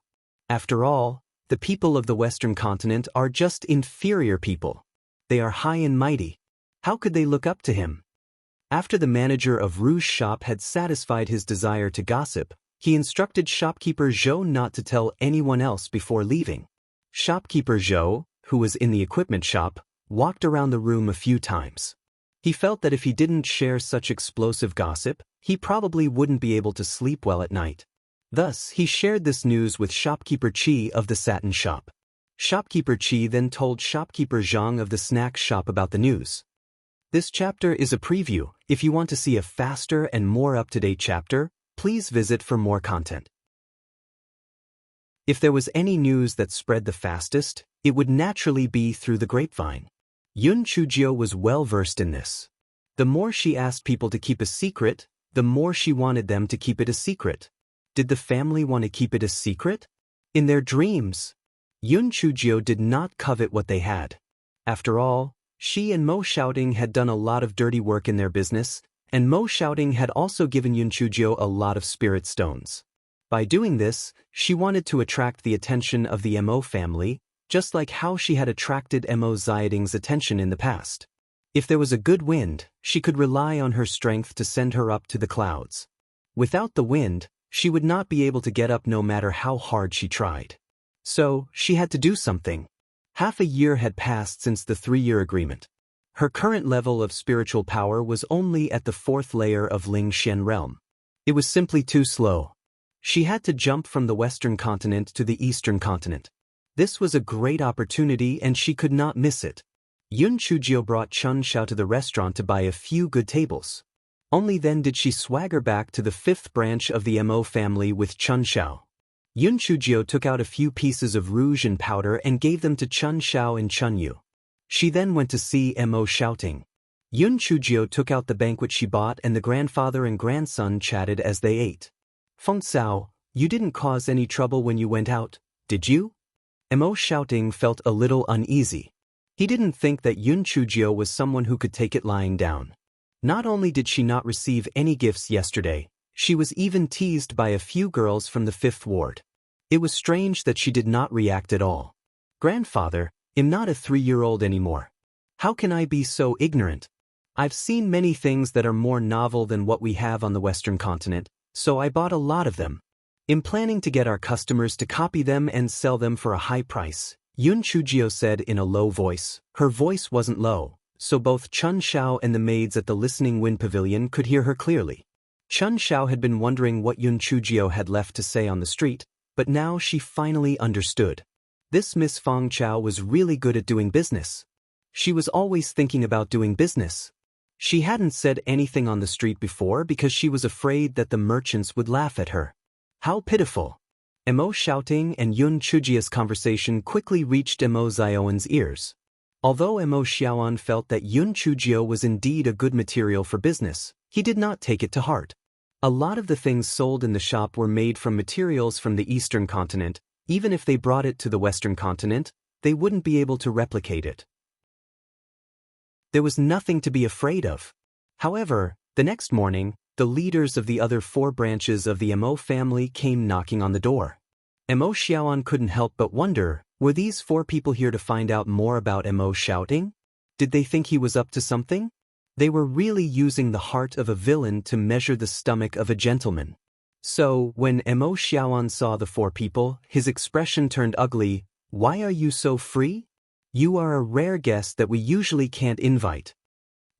S1: After all, the people of the Western continent are just inferior people. They are high and mighty. How could they look up to him?" After the manager of rouge shop had satisfied his desire to gossip, he instructed shopkeeper Zhou not to tell anyone else before leaving. Shopkeeper Zhou, who was in the equipment shop, walked around the room a few times. He felt that if he didn't share such explosive gossip, he probably wouldn't be able to sleep well at night. Thus, he shared this news with shopkeeper Qi of the satin shop. Shopkeeper Qi then told shopkeeper Zhang of the snack shop about the news. This chapter is a preview. If you want to see a faster and more up-to-date chapter, please visit for more content. If there was any news that spread the fastest, it would naturally be through the grapevine. Yun Chujio was well versed in this. The more she asked people to keep a secret, the more she wanted them to keep it a secret. Did the family want to keep it a secret? In their dreams, Yun Chujio did not covet what they had. After all, she and Mo Shouting had done a lot of dirty work in their business, and Mo Shouting had also given Yun Chujio a lot of spirit stones. By doing this, she wanted to attract the attention of the Mo family, just like how she had attracted Mo Xiaoding's attention in the past. If there was a good wind, she could rely on her strength to send her up to the clouds. Without the wind, she would not be able to get up no matter how hard she tried. So, she had to do something. Half a year had passed since the 3-year agreement. Her current level of spiritual power was only at the 4th layer of Ling Xian realm. It was simply too slow. She had to jump from the western continent to the eastern continent. This was a great opportunity and she could not miss it. Yun Chujio brought Chun Xiao to the restaurant to buy a few good tables. Only then did she swagger back to the 5th branch of the Mo family with Chun Xiao. Yun Chujio took out a few pieces of rouge and powder and gave them to Chun Xiao and Chun Yu. She then went to see Mo Shouting. Yun Chujio took out the banquet she bought and the grandfather and grandson chatted as they ate. "Feng Cao, you didn't cause any trouble when you went out, did you?" Mo Shouting felt a little uneasy. He didn't think that Yun Chujio was someone who could take it lying down. Not only did she not receive any gifts yesterday, she was even teased by a few girls from the 5th ward. It was strange that she did not react at all. "Grandfather, I'm not a 3-year-old anymore. How can I be so ignorant? I've seen many things that are more novel than what we have on the Western continent, so I bought a lot of them. I'm planning to get our customers to copy them and sell them for a high price," Yun Chujio said in a low voice. Her voice wasn't low, so both Chun Xiao and the maids at the Listening Wind Pavilion could hear her clearly. Chun Xiao had been wondering what Yun Chujio had left to say on the street, but now she finally understood. This Miss Feng Chao was really good at doing business. She was always thinking about doing business. She hadn't said anything on the street before because she was afraid that the merchants would laugh at her. How pitiful! Mo Shouting and Yun Chujio's conversation quickly reached Mo Xiaoan's ears. Although Mo Xiaoan felt that Yun Chujio was indeed a good material for business, he did not take it to heart. A lot of the things sold in the shop were made from materials from the eastern continent. Even if they brought it to the western continent, they wouldn't be able to replicate it. There was nothing to be afraid of. However, the next morning, the leaders of the other 4 branches of the Mo family came knocking on the door. Mo Xiaoan couldn't help but wonder, were these 4 people here to find out more about Mo Shouting? Did they think he was up to something? They were really using the heart of a villain to measure the stomach of a gentleman. So, when Mo Xiaoan saw the 4 people, his expression turned ugly. "Why are you so free? You are a rare guest that we usually can't invite."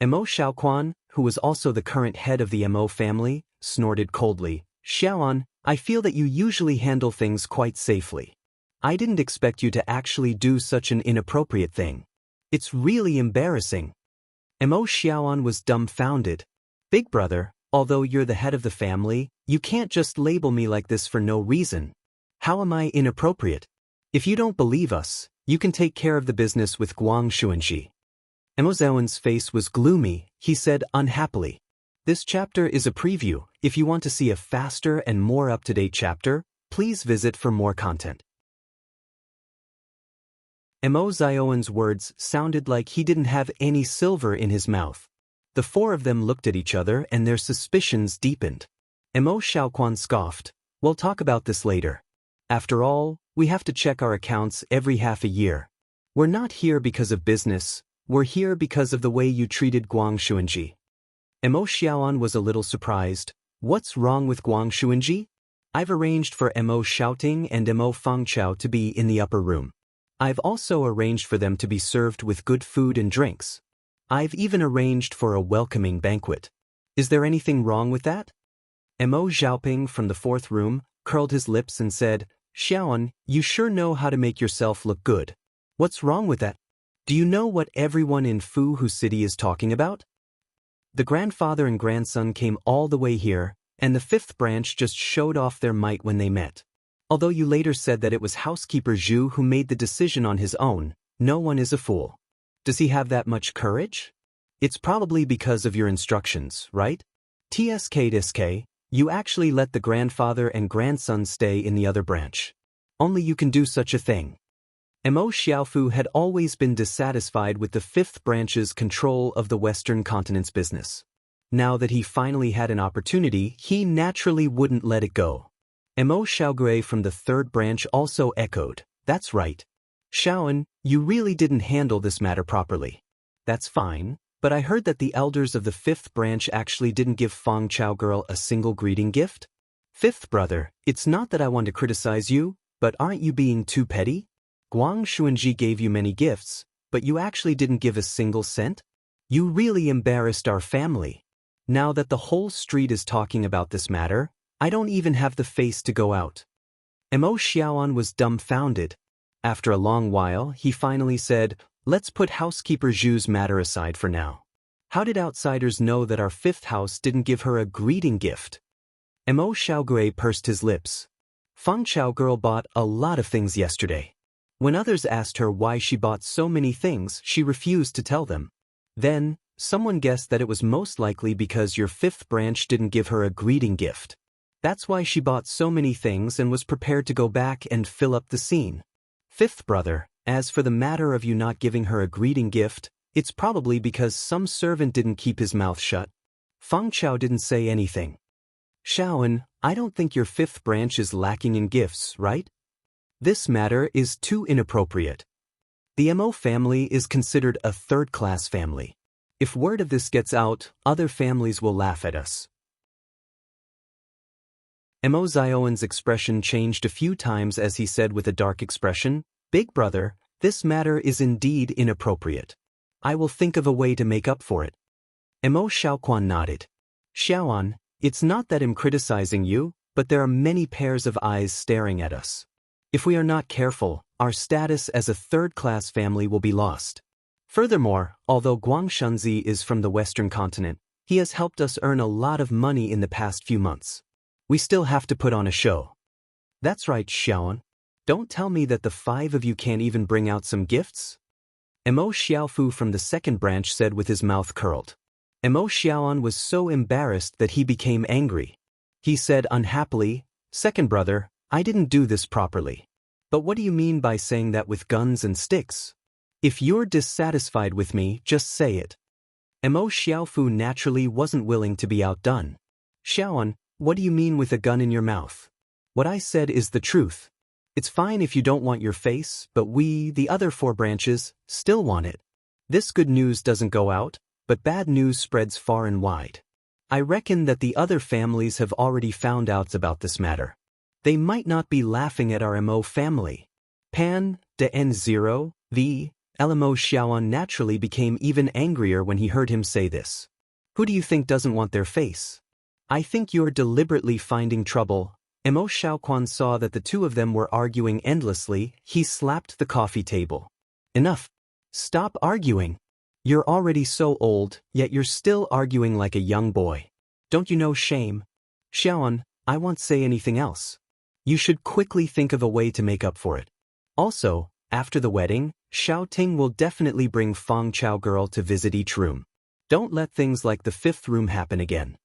S1: Mo Xiaoquan, who was also the current head of the Mo family, snorted coldly. "Xiaoan, I feel that you usually handle things quite safely. I didn't expect you to actually do such an inappropriate thing. It's really embarrassing." Mo Xiaoan was dumbfounded. "Big brother, although you're the head of the family, you can't just label me like this for no reason. How am I inappropriate? If you don't believe us, you can take care of the business with Guang Xuanxi." Mo Xiaoan's face was gloomy. He said unhappily. This chapter is a preview. If you want to see a faster and more up-to-date chapter, please visit for more content. Mo Xiaoan's words sounded like he didn't have any silver in his mouth. The 4 of them looked at each other and their suspicions deepened. Mo Xiaoquan scoffed. "We'll talk about this later. After all, we have to check our accounts every half a year. We're not here because of business, we're here because of the way you treated Guang Xuanji." Mo Xiaoan was a little surprised. "What's wrong with Guang Xuanji? I've arranged for Mo Shouting and Mo Fengchao to be in the upper room. I've also arranged for them to be served with good food and drinks. I've even arranged for a welcoming banquet. Is there anything wrong with that?" Mo Xiaoping from the 4th room curled his lips and said, "Xiaoan, you sure know how to make yourself look good. What's wrong with that? Do you know what everyone in Fuhu City is talking about?" The grandfather and grandson came all the way here, and the 5th branch just showed off their might when they met. Although you later said that it was housekeeper Zhu who made the decision on his own, no one is a fool. Does he have that much courage? It's probably because of your instructions, right? TSK, you actually let the grandfather and grandson stay in the other branch. Only you can do such a thing. Mo Xiaofu had always been dissatisfied with the fifth branch's control of the Western continent's business. Now that he finally had an opportunity, he naturally wouldn't let it go. Mo Xiaogui from the third branch also echoed, "That's right. Xiaoan, you really didn't handle this matter properly." "That's fine, but I heard that the elders of the fifth branch actually didn't give Feng Chao girl a single greeting gift." "Fifth brother, it's not that I want to criticize you, but aren't you being too petty? Guang Xuanji gave you many gifts, but you actually didn't give a single cent? You really embarrassed our family. Now that the whole street is talking about this matter, I don't even have the face to go out." Mo Xiaoan was dumbfounded. After a long while, he finally said, "Let's put housekeeper Zhu's matter aside for now. How did outsiders know that our fifth house didn't give her a greeting gift?" Mo Xiaogui pursed his lips. "Feng Chao girl bought a lot of things yesterday. When others asked her why she bought so many things, she refused to tell them. Then, someone guessed that it was most likely because your fifth branch didn't give her a greeting gift. That's why she bought so many things and was prepared to go back and fill up the scene. Fifth brother, as for the matter of you not giving her a greeting gift, it's probably because some servant didn't keep his mouth shut. Feng Chao didn't say anything. Xiaoan, I don't think your fifth branch is lacking in gifts, right? This matter is too inappropriate. The Mo family is considered a third-class family. If word of this gets out, other families will laugh at us." Mo Zioan's expression changed a few times as he said with a dark expression, "Big brother, this matter is indeed inappropriate. I will think of a way to make up for it." Mo Xiaoquan nodded. "Xiaoan, it's not that I'm criticizing you, but there are many pairs of eyes staring at us. If we are not careful, our status as a third-class family will be lost. Furthermore, although Guang Shunzi is from the Western continent, he has helped us earn a lot of money in the past few months. We still have to put on a show." "That's right, Xiaoan. Don't tell me that the five of you can't even bring out some gifts?" Mo Xiaofu from the second branch said with his mouth curled. Mo Xiaoan was so embarrassed that he became angry. He said unhappily, "Second brother, I didn't do this properly. But what do you mean by saying that with guns and sticks? If you're dissatisfied with me, just say it." Mo Xiaofu naturally wasn't willing to be outdone. "Xiaoan, what do you mean with a gun in your mouth? What I said is the truth. It's fine if you don't want your face, but we, the other four branches, still want it. This good news doesn't go out, but bad news spreads far and wide. I reckon that the other families have already found out about this matter. They might not be laughing at our Mo family." Pan, de N0, v. Mo Xiaoan naturally became even angrier when he heard him say this. "Who do you think doesn't want their face? I think you're deliberately finding trouble." Mo Xiaoquan saw that the two of them were arguing endlessly. He slapped the coffee table. "Enough. Stop arguing. You're already so old, yet you're still arguing like a young boy. Don't you know shame? Xiaoan, I won't say anything else. You should quickly think of a way to make up for it. Also, after the wedding, Xiao Ting will definitely bring Feng Chao girl to visit each room. Don't let things like the fifth room happen again."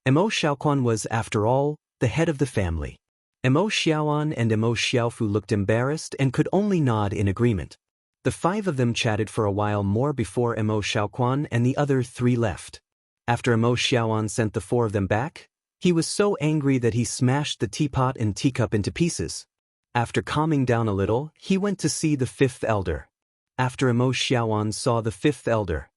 S1: Mo Xiaoquan was, after all, the head of the family. Mo Xiaoan and Mo Xiaofu looked embarrassed and could only nod in agreement. The five of them chatted for a while more before Mo Xiaoquan and the other three left. After Mo Xiaoan sent the four of them back, he was so angry that he smashed the teapot and teacup into pieces. After calming down a little, he went to see the fifth elder. After Mo Xiaoan saw the fifth elder,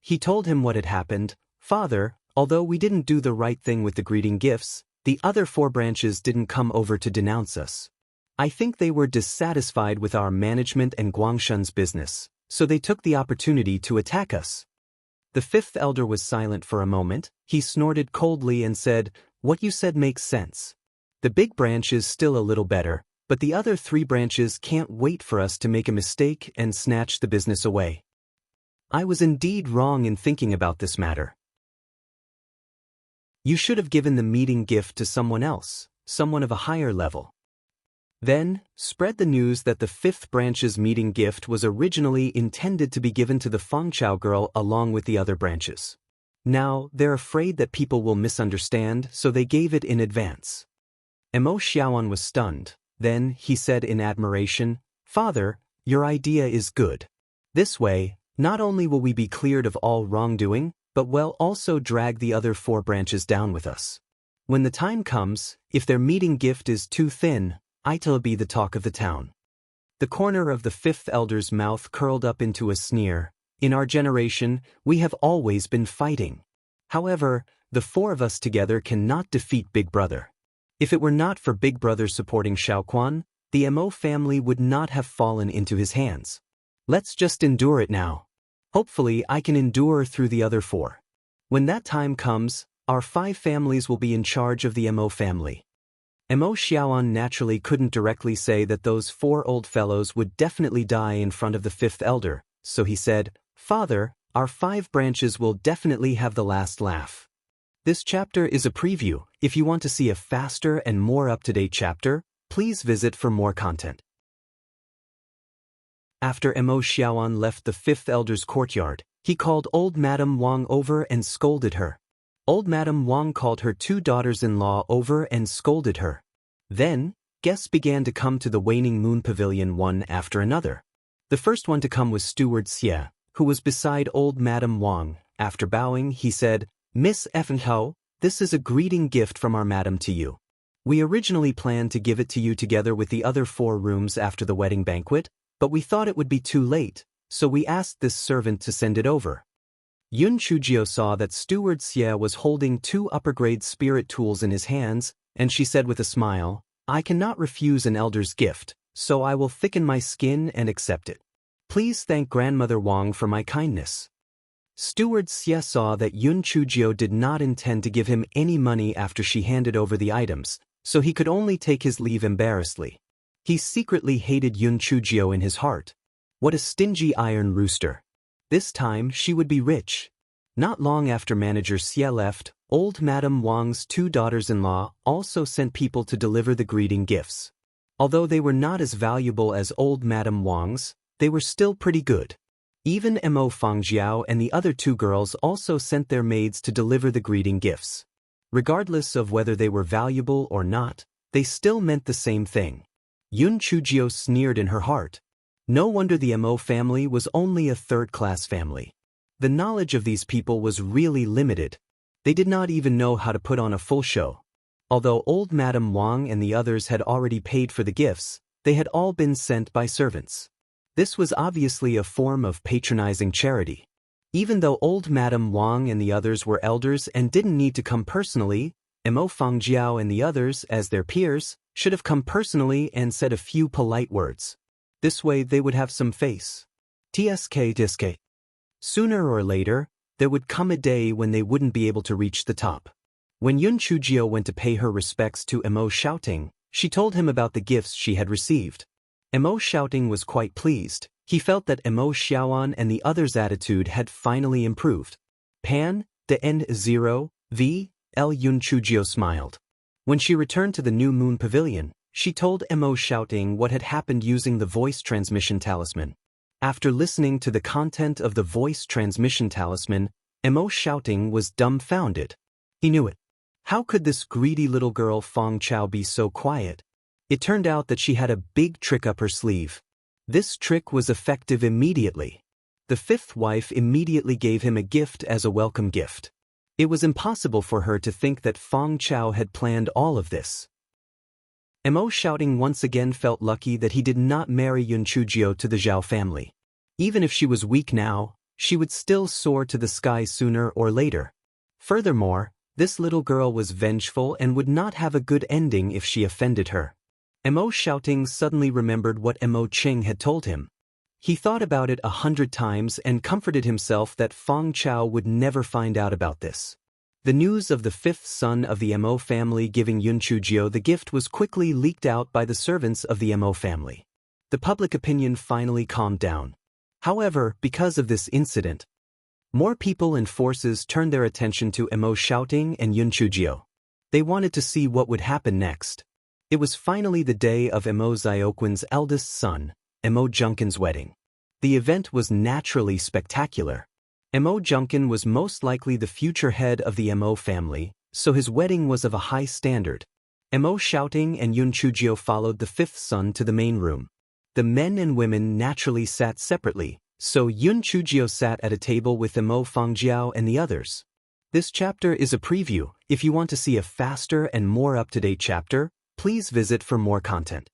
S1: he told him what had happened. "Father, although we didn't do the right thing with the greeting gifts, the other four branches didn't come over to denounce us. I think they were dissatisfied with our management and Guangshen's business, so they took the opportunity to attack us." The fifth elder was silent for a moment. He snorted coldly and said, "What you said makes sense. The big branch is still a little better, but the other three branches can't wait for us to make a mistake and snatch the business away. I was indeed wrong in thinking about this matter. You should have given the meeting gift to someone else, someone of a higher level." Then, spread the news that the fifth branch's meeting gift was originally intended to be given to the Fangchao girl along with the other branches. Now, they're afraid that people will misunderstand, so they gave it in advance. Mo Xiaoan was stunned. Then, he said in admiration, "Father, your idea is good. This way, not only will we be cleared of all wrongdoing, but we'll also drag the other 4 branches down with us. When the time comes, if their meeting gift is too thin, it'll be the talk of the town." The corner of the fifth elder's mouth curled up into a sneer. "In our generation, we have always been fighting. However, the 4 of us together cannot defeat Big Brother. If it were not for Big Brother supporting Xiaoquan, the Mo family would not have fallen into his hands. Let's just endure it now. Hopefully I can endure through the other 4. When that time comes, our 5 families will be in charge of the Mo family." Mo Xiaoan naturally couldn't directly say that those 4 old fellows would definitely die in front of the 5th elder, so he said, "Father, our 5 branches will definitely have the last laugh." This chapter is a preview. If you want to see a faster and more up-to-date chapter, please visit for more content. After Mo Xiaoan left the 5th elder's courtyard, he called old Madame Wang over and scolded her. Old Madame Wang called her 2 daughters-in-law over and scolded her. Then, guests began to come to the waning moon pavilion one after another. The first one to come was Steward Xie, who was beside old Madame Wang. After bowing, he said, "Miss Effenhao, this is a greeting gift from our madam to you. We originally planned to give it to you together with the other 4 rooms after the wedding banquet, but we thought it would be too late, so we asked this servant to send it over." Yun Chujio saw that Steward Xie was holding 2 upper-grade spirit tools in his hands, and she said with a smile, "I cannot refuse an elder's gift, so I will thicken my skin and accept it. Please thank Grandmother Wang for my kindness." Steward Xie saw that Yun Chujio did not intend to give him any money after she handed over the items, so he could only take his leave embarrassedly. He secretly hated Yun Chujio in his heart. What a stingy iron rooster. This time she would be rich. Not long after Manager Xie left, old Madame Wang's 2 daughters-in-law also sent people to deliver the greeting gifts. Although they were not as valuable as old Madame Wang's, they were still pretty good. Even Mo Fangjiao and the other 2 girls also sent their maids to deliver the greeting gifts. Regardless of whether they were valuable or not, they still meant the same thing. Yun Chujio sneered in her heart. No wonder the Mo family was only a 3rd-class family. The knowledge of these people was really limited. They did not even know how to put on a full show. Although old Madame Wang and the others had already paid for the gifts, they had all been sent by servants. This was obviously a form of patronizing charity. Even though old Madame Wang and the others were elders and didn't need to come personally, Mo Fangjiao and the others, as their peers, should have come personally and said a few polite words. This way they would have some face. Tsk. Sooner or later, there would come a day when they wouldn't be able to reach the top. When Yun Chujio went to pay her respects to Mo Shouting, she told him about the gifts she had received. Mo Shouting was quite pleased. He felt that Mo Xiaoan and the others' attitude had finally improved. Pan, de N0, V, L Yun Chujio smiled. When she returned to the New Moon Pavilion, she told Mo Shouting what had happened using the voice transmission talisman. After listening to the content of the voice transmission talisman, Mo Shouting was dumbfounded. He knew it. How could this greedy little girl Fang Chao be so quiet? It turned out that she had a big trick up her sleeve. This trick was effective immediately. The 5th wife immediately gave him a gift as a welcome gift. It was impossible for her to think that Fang Chao had planned all of this. Mo Shouting once again felt lucky that he did not marry Yun Chujio to the Zhao family. Even if she was weak now, she would still soar to the sky sooner or later. Furthermore, this little girl was vengeful and would not have a good ending if she offended her. Mo Shouting suddenly remembered what Mo Qing had told him. He thought about it 100 times and comforted himself that Fang Chao would never find out about this. The news of the 5th son of the Mo family giving Yun Chujio the gift was quickly leaked out by the servants of the Mo family. The public opinion finally calmed down. However, because of this incident, more people and forces turned their attention to Mo Shouting and Yun Chujio. They wanted to see what would happen next. It was finally the day of Emo Zioquin's eldest son, Emo Junkin's wedding. The event was naturally spectacular. Emo Junkin was most likely the future head of the Emo family, so his wedding was of a high standard. Emo Shouting and Yun Chujio followed the fifth son to the main room. The men and women naturally sat separately, so Yun Chujio sat at a table with Emo Fangjiao and the others. This chapter is a preview. If you want to see a faster and more up-to-date chapter, please visit for more content.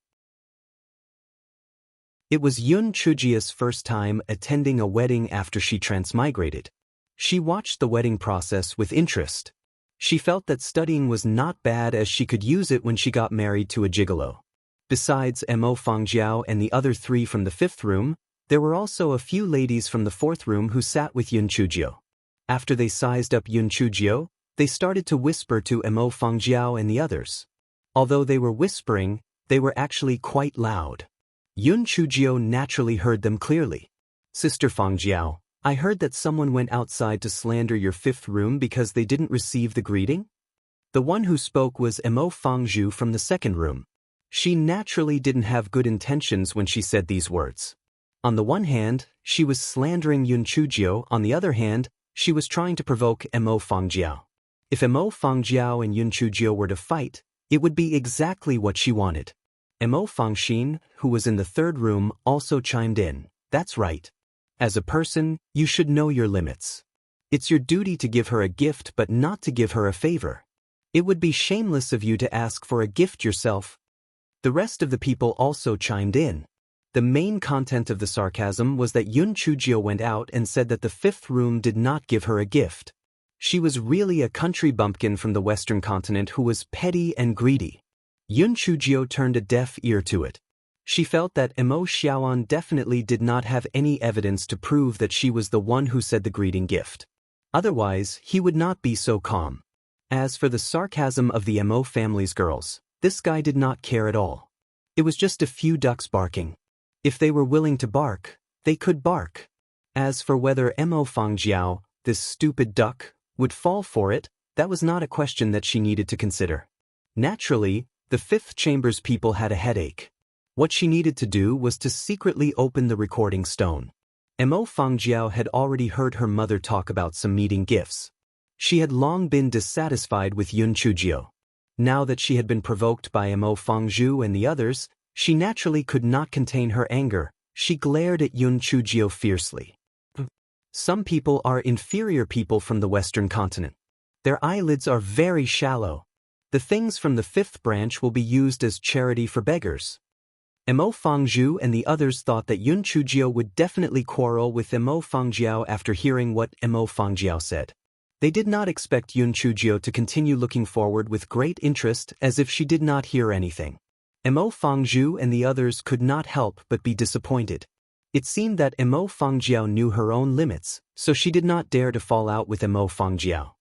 S1: It was Yun Chujio's first time attending a wedding after she transmigrated. She watched the wedding process with interest. She felt that studying was not bad as she could use it when she got married to a gigolo. Besides Emo Fangjiao and the other three from the fifth room, there were also a few ladies from the fourth room who sat with Yun Chujio. After they sized up Yun Chujio, they started to whisper to Emo Fangjiao and the others. Although they were whispering, they were actually quite loud. Yun Chujio naturally heard them clearly. Sister Fangjiao, I heard that someone went outside to slander your fifth room because they didn't receive the greeting? The one who spoke was Emo Fangju from the second room. She naturally didn't have good intentions when she said these words. On the one hand, she was slandering Yun Chujio, on the other hand, she was trying to provoke Emo Fangjiao. If Emo Fangjiao and Yun Chujio were to fight, it would be exactly what she wanted. Emo Fangxin, who was in the third room, also chimed in. That's right. As a person, you should know your limits. It's your duty to give her a gift but not to give her a favor. It would be shameless of you to ask for a gift yourself. The rest of the people also chimed in. The main content of the sarcasm was that Yun Chujio went out and said that the fifth room did not give her a gift. She was really a country bumpkin from the Western continent who was petty and greedy. Yun Chujio turned a deaf ear to it. She felt that Emo Xiaoan definitely did not have any evidence to prove that she was the one who said the greeting gift. Otherwise, he would not be so calm. As for the sarcasm of the Emo family's girls, this guy did not care at all. It was just a few ducks barking. If they were willing to bark, they could bark. As for whether Emo Fangjiao, this stupid duck, would fall for it, that was not a question that she needed to consider. Naturally, the fifth chamber's people had a headache. What she needed to do was to secretly open the recording stone. Emo Fangjiao had already heard her mother talk about some meeting gifts. She had long been dissatisfied with Yun Chujio. Now that she had been provoked by Emo Fangju and the others, she naturally could not contain her anger. She glared at Yun Chujio fiercely. Some people are inferior people from the Western continent. Their eyelids are very shallow. The things from the fifth branch will be used as charity for beggars. Emo Fangju and the others thought that Yun Chujio would definitely quarrel with Emo Fangjiao after hearing what Emo Fangjiao said. They did not expect Yun Chujio to continue looking forward with great interest as if she did not hear anything. Emo Fangju and the others could not help but be disappointed. It seemed that Emo Fangjiao knew her own limits, so she did not dare to fall out with Emo Fangjiao.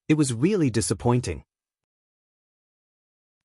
S1: It was really disappointing.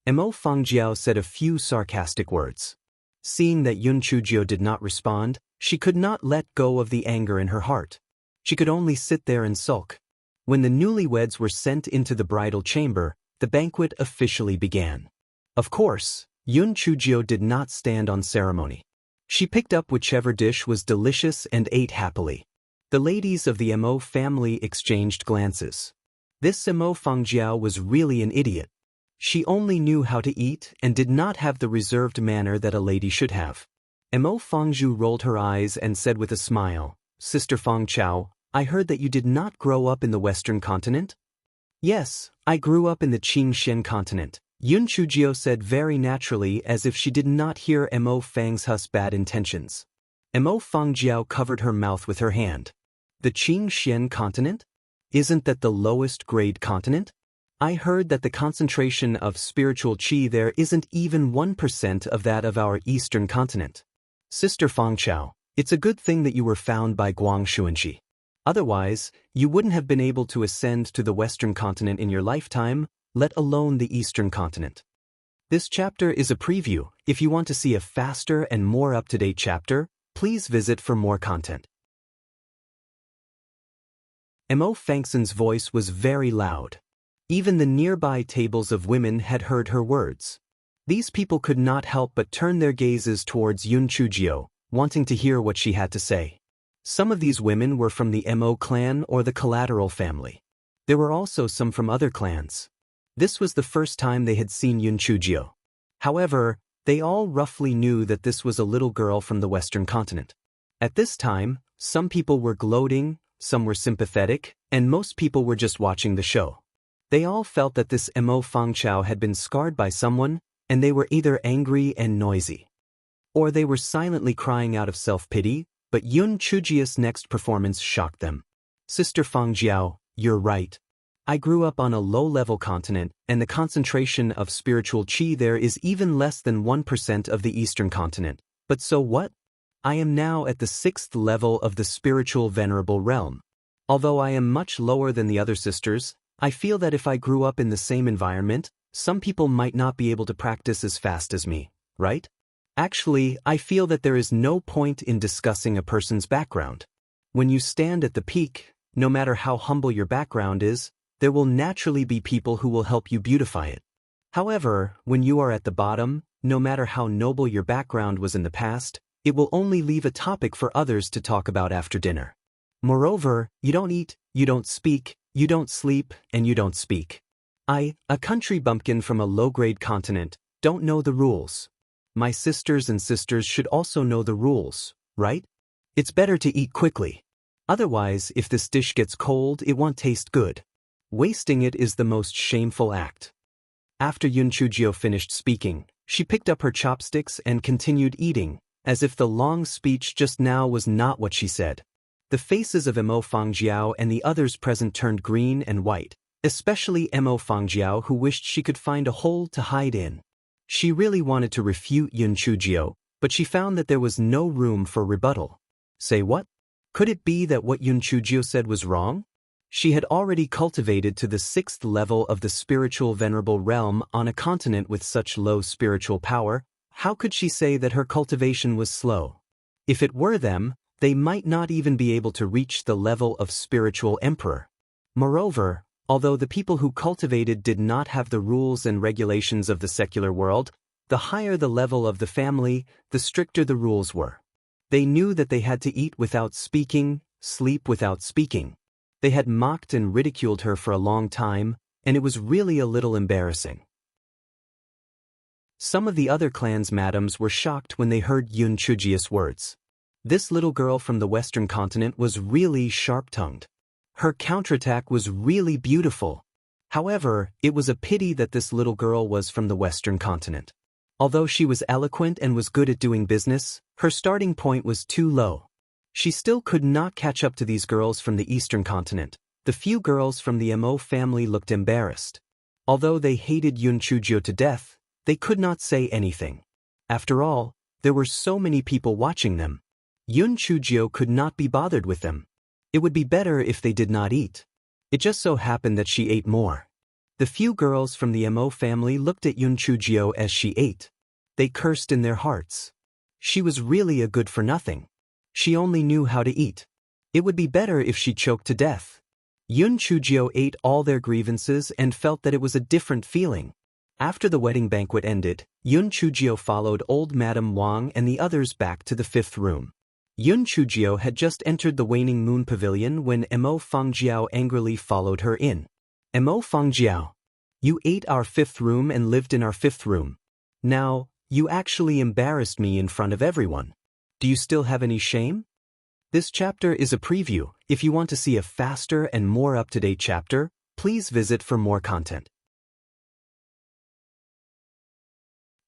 S1: Emo Fangjiao said a few sarcastic words. Seeing that Yun Chujio did not respond, she could not let go of the anger in her heart. She could only sit there and sulk. When the newlyweds were sent into the bridal chamber, the banquet officially began. Of course, Yun Chujio did not stand on ceremony. She picked up whichever dish was delicious and ate happily. The ladies of the Emo family exchanged glances. This Emo Fangjiao was really an idiot. She only knew how to eat and did not have the reserved manner that a lady should have. Emo Fangju rolled her eyes and said with a smile, Sister Fangchao, I heard that you did not grow up in the Western continent? Yes, I grew up in the Qingxian continent, Yun Chujio said very naturally as if she did not hear Emo Fang's bad intentions. Emo Fangjiao covered her mouth with her hand. The Qingxian continent? Isn't that the lowest grade continent? I heard that the concentration of spiritual qi there isn't even 1% of that of our eastern continent. Sister Fangchao, it's a good thing that you were found by Guangshuanxi. Otherwise, you wouldn't have been able to ascend to the Western continent in your lifetime, let alone the Eastern continent. This chapter is a preview. If you want to see a faster and more up-to-date chapter, please visit for more content. Emo Fangxin's voice was very loud. Even the nearby tables of women had heard her words. These people could not help but turn their gazes towards Yun Chujio, wanting to hear what she had to say. Some of these women were from the Mo clan or the Collateral family. There were also some from other clans. This was the first time they had seen Yun Chujio. However, they all roughly knew that this was a little girl from the Western continent. At this time, some people were gloating, some were sympathetic, and most people were just watching the show. They all felt that this Mo Fangchao had been scarred by someone, and they were either angry and noisy, or they were silently crying out of self-pity, but Yun Chujio's next performance shocked them. Sister Fangjiao, you're right. I grew up on a low-level continent, and the concentration of spiritual qi there is even less than 1% of the Eastern continent. But so what? I am now at the 6th level of the spiritual venerable realm. Although I am much lower than the other sisters, I feel that if I grew up in the same environment, some people might not be able to practice as fast as me, right? Actually, I feel that there is no point in discussing a person's background. When you stand at the peak, no matter how humble your background is, there will naturally be people who will help you beautify it. However, when you are at the bottom, no matter how noble your background was in the past, it will only leave a topic for others to talk about after dinner. Moreover, you don't eat, you don't speak, you don't sleep, and you don't speak. I, a country bumpkin from a low-grade continent, don't know the rules. My sisters and sisters should also know the rules, right? It's better to eat quickly. Otherwise, if this dish gets cold, it won't taste good. Wasting it is the most shameful act. After Yun Chujio finished speaking, she picked up her chopsticks and continued eating, as if the long speech just now was not what she said. The faces of Mo Fangjiao and the others present turned green and white, especially Mo Fangjiao, who wished she could find a hole to hide in. She really wanted to refute Yun Chujio, but she found that there was no room for rebuttal. Say what? Could it be that what Yun Chujio said was wrong? She had already cultivated to the 6th level of the spiritual venerable realm on a continent with such low spiritual power. How could she say that her cultivation was slow? If it were them, they might not even be able to reach the level of spiritual emperor. Moreover, although the people who cultivated did not have the rules and regulations of the secular world, the higher the level of the family, the stricter the rules were. They knew that they had to eat without speaking, sleep without speaking. They had mocked and ridiculed her for a long time, and it was really a little embarrassing. Some of the other clan's madams were shocked when they heard Yun Chujio's words. This little girl from the Western continent was really sharp-tongued. Her counterattack was really beautiful. However, it was a pity that this little girl was from the Western continent. Although she was eloquent and was good at doing business, her starting point was too low. She still could not catch up to these girls from the Eastern continent. The few girls from the Mo family looked embarrassed. Although they hated Yun Chujio to death, they could not say anything. After all, there were so many people watching them. Yun Chujio could not be bothered with them. It would be better if they did not eat. It just so happened that she ate more. The few girls from the Mo family looked at Yun Chujio as she ate. They cursed in their hearts. She was really a good-for-nothing. She only knew how to eat. It would be better if she choked to death. Yun Chujio ate all their grievances and felt that it was a different feeling. After the wedding banquet ended, Yun Chujio followed old Madame Wang and the others back to the 5th room. Yun Chujio had just entered the waning moon pavilion when Mo Fangjiao angrily followed her in. Mo Fangjiao, you ate our 5th room and lived in our 5th room. Now, you actually embarrassed me in front of everyone. Do you still have any shame? This chapter is a preview. If you want to see a faster and more up-to-date chapter, please visit for more content.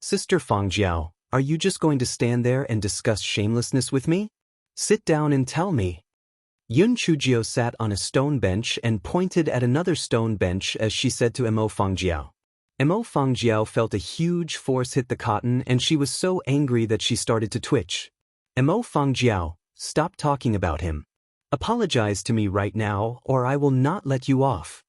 S1: Sister Fangjiao, are you just going to stand there and discuss shamelessness with me? Sit down and tell me. Yun Chujio sat on a stone bench and pointed at another stone bench as she said to Mo Fangjiao. Mo Fangjiao felt a huge force hit the cotton and she was so angry that she started to twitch. Mo Fangjiao, stop talking about him. Apologize to me right now or I will not let you off.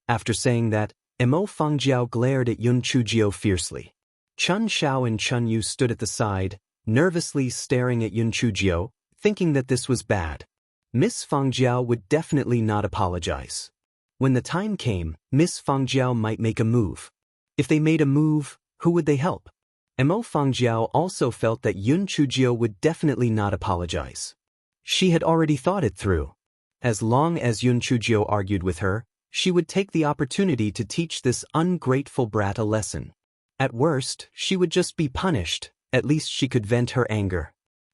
S1: After saying that, Mo Fangjiao glared at Yun Chujio fiercely. Chun Xiao and Chun Yu stood at the side, nervously staring at Yun Chujio, thinking that this was bad. Miss Fangjiao would definitely not apologize. When the time came, Miss Fangjiao might make a move. If they made a move, Who would they help? Mo Fangjiao also felt that Yun Chujio would definitely not apologize. She had already thought it through. As long as Yun Chujio argued with her, she would take the opportunity to teach this ungrateful brat a lesson. At worst, she would just be punished. At least she could vent her anger.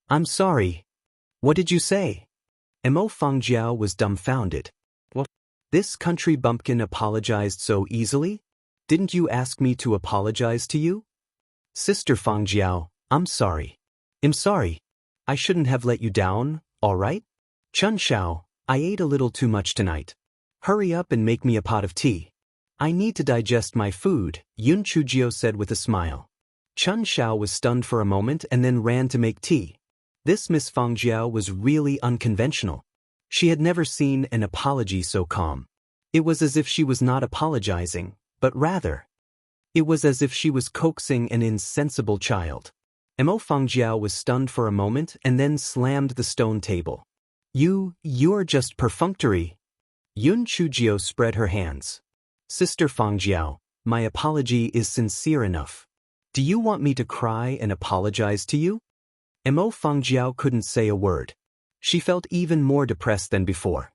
S1: I'm sorry. What did you say? Mo Fangjiao was dumbfounded. What? This country bumpkin apologized so easily? Didn't you ask me to apologize to you? Sister Fangjiao, I'm sorry. I'm sorry. I shouldn't have let you down, all right? Chun Xiao, I ate a little too much tonight. Hurry up and make me a pot of tea. I need to digest my food, Yun Chujio said with a smile. Chun Xiao was stunned for a moment and then ran to make tea. This Miss Fangjiao was really unconventional. She had never seen an apology so calm. It was as if she was not apologizing, but rather, it was as if she was coaxing an insensible child. Mo Fangjiao was stunned for a moment and then slammed the stone table. You're just perfunctory. Yun Chujio spread her hands. Sister Fangjiao, my apology is sincere enough. Do you want me to cry and apologize to you? Mo Fangjiao couldn't say a word. She felt even more depressed than before.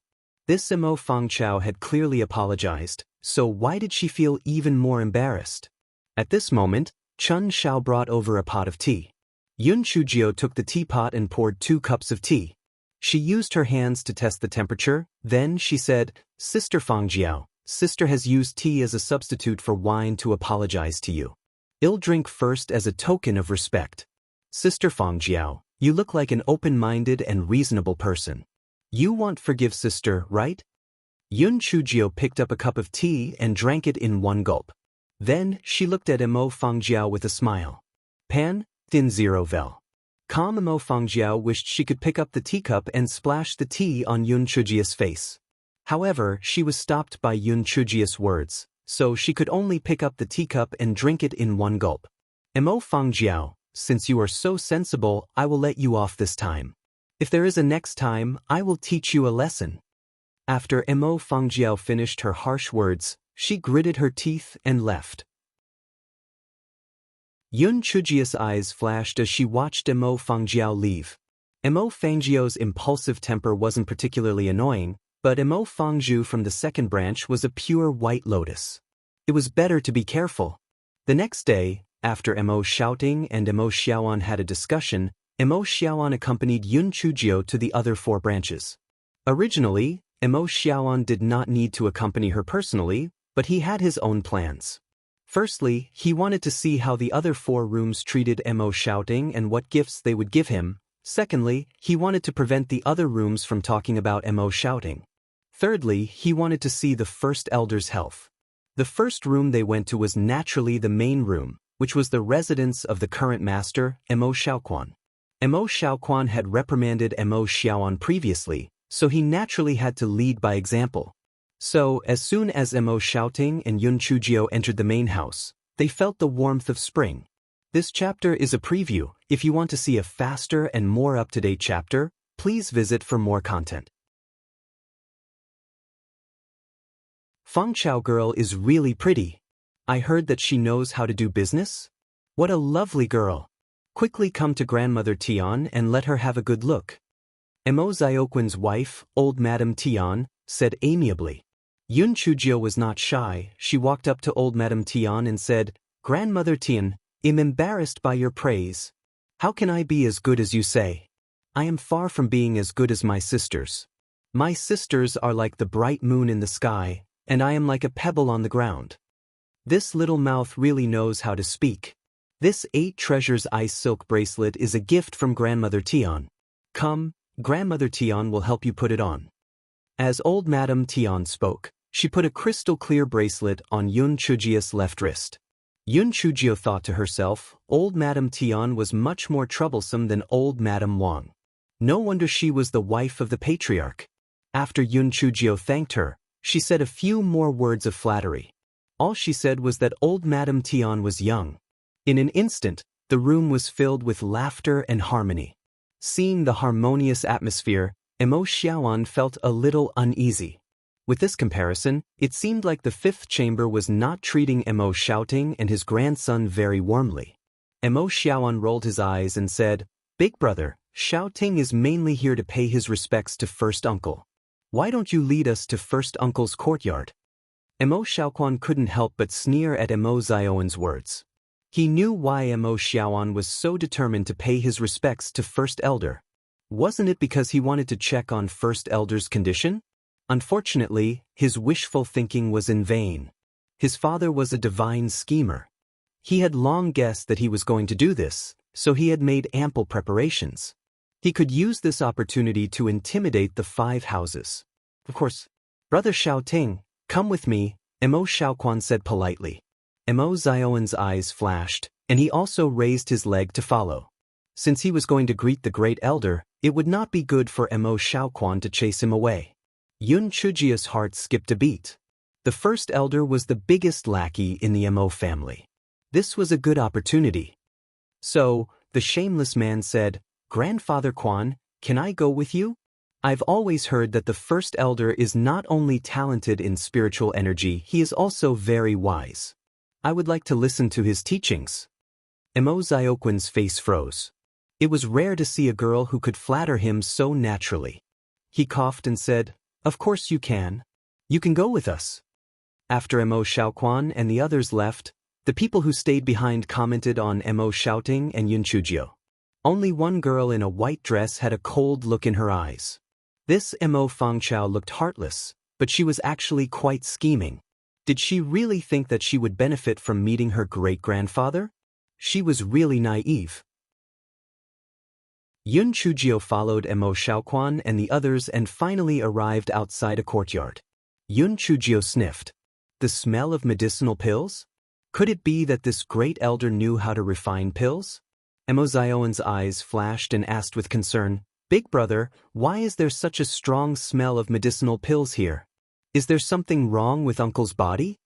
S1: This Mo Fangjiao had clearly apologized, so why did she feel even more embarrassed? At this moment, Chun Xiao brought over a pot of tea. Yun Chujio took the teapot and poured 2 cups of tea. She used her hands to test the temperature, then she said, Sister Fangjiao, Sister has used tea as a substitute for wine to apologize to you. I'll drink first as a token of respect. Sister Fangjiao, you look like an open-minded and reasonable person. You want forgive sister, right? Yun Chujio picked up a cup of tea and drank it in one gulp. Then, she looked at Mo Fangjiao with a smile. Pan, thin zero vel. Calm Mo Fangjiao wished she could pick up the teacup and splash the tea on Yun Chujio's face. However, she was stopped by Yun Chujio's words, so she could only pick up the teacup and drink it in one gulp. Mo Fangjiao, since you are so sensible, I will let you off this time. If there is a next time, I will teach you a lesson. After Mo Fangjiao finished her harsh words, she gritted her teeth and left. Yun Chujio's eyes flashed as she watched Mo Fangjiao leave. Mo Fangjiao's impulsive temper wasn't particularly annoying, but Mo Fangjiu from the second branch was a pure white lotus. It was better to be careful. The next day, after Mo Shouting and Mo Xiaoan had a discussion, Mo Xiaoan accompanied Yun Chujio to the other 4 branches. Originally, Mo Xiaoan did not need to accompany her personally, but he had his own plans. Firstly, he wanted to see how the other 4 rooms treated Mo Shouting and what gifts they would give him. Secondly, he wanted to prevent the other rooms from talking about Mo Shouting. Thirdly, he wanted to see the first elder's health. The first room they went to was naturally the main room, which was the residence of the current master, Mo Xiaoquan. Mo Xiaoquan had reprimanded Mo Xiaoan previously, so he naturally had to lead by example. So, as soon as Mo Shouting and Yun Chujio entered the main house, they felt the warmth of spring. This chapter is a preview. If you want to see a faster and more up-to-date chapter, please visit for more content. Fangchao girl is really pretty. I heard that she knows how to do business. What a lovely girl. Quickly come to Grandmother Tian and let her have a good look. Mo Zioquan's wife, old Madame Tian, said amiably. Yun Chujio was not shy. She walked up to old Madame Tian and said, Grandmother Tian, I'm embarrassed by your praise. How can I be as good as you say? I am far from being as good as my sisters. My sisters are like the bright moon in the sky, and I am like a pebble on the ground. This little mouth really knows how to speak. This 8 treasures ice silk bracelet is a gift from Grandmother Tian. Come, Grandmother Tian will help you put it on. As old Madame Tian spoke, she put a crystal-clear bracelet on Yun Chujio's left wrist. Yun Chujio thought to herself, old Madame Tian was much more troublesome than old Madame Wang. No wonder she was the wife of the patriarch. After Yun Chujio thanked her, she said a few more words of flattery. All she said was that old Madame Tian was young. In an instant, the room was filled with laughter and harmony. Seeing the harmonious atmosphere, Mo Xiaoan felt a little uneasy. With this comparison, it seemed like the fifth chamber was not treating Mo Xiaoting and his grandson very warmly. Mo Xiaoan rolled his eyes and said, "Big brother, Xiaoting is mainly here to pay his respects to first uncle. Why don't you lead us to first uncle's courtyard?" Mo Xiaoquan couldn't help but sneer at Mo Zioan's words. He knew why Mo Xiaoan was so determined to pay his respects to first elder. Wasn't it because he wanted to check on first elder's condition? Unfortunately, his wishful thinking was in vain. His father was a divine schemer. He had long guessed that he was going to do this, so he had made ample preparations. He could use this opportunity to intimidate the 5 houses. Of course, "Brother Xiaoting, come with me," Mo Xiaoquan said politely. Mo Zioan's eyes flashed, and he also raised his leg to follow. Since he was going to greet the great elder, it would not be good for Mo Xiaoquan to chase him away. Yun Chujio's heart skipped a beat. The first elder was the biggest lackey in the Mo family. This was a good opportunity. So, the shameless man said, "Grandfather Quan, can I go with you? I've always heard that the first elder is not only talented in spiritual energy, he is also very wise. I would like to listen to his teachings." Mo Zioquan's face froze. It was rare to see a girl who could flatter him so naturally. He coughed and said, "Of course you can. You can go with us." After Mo Xiaoquan and the others left, the people who stayed behind commented on Mo Xiaoting and Yun Chujio. Only one girl in a white dress had a cold look in her eyes. This Mo Fangchao looked heartless, but she was actually quite scheming. Did she really think that she would benefit from meeting her great-grandfather? She was really naive. Yun Chujio followed Mo Xiaoquan and the others and finally arrived outside a courtyard. Yun Chujio sniffed. The smell of medicinal pills? Could it be that this great elder knew how to refine pills? Mo Zioan's eyes flashed and asked with concern, "Big brother, why is there such a strong smell of medicinal pills here? Is there something wrong with uncle's body?"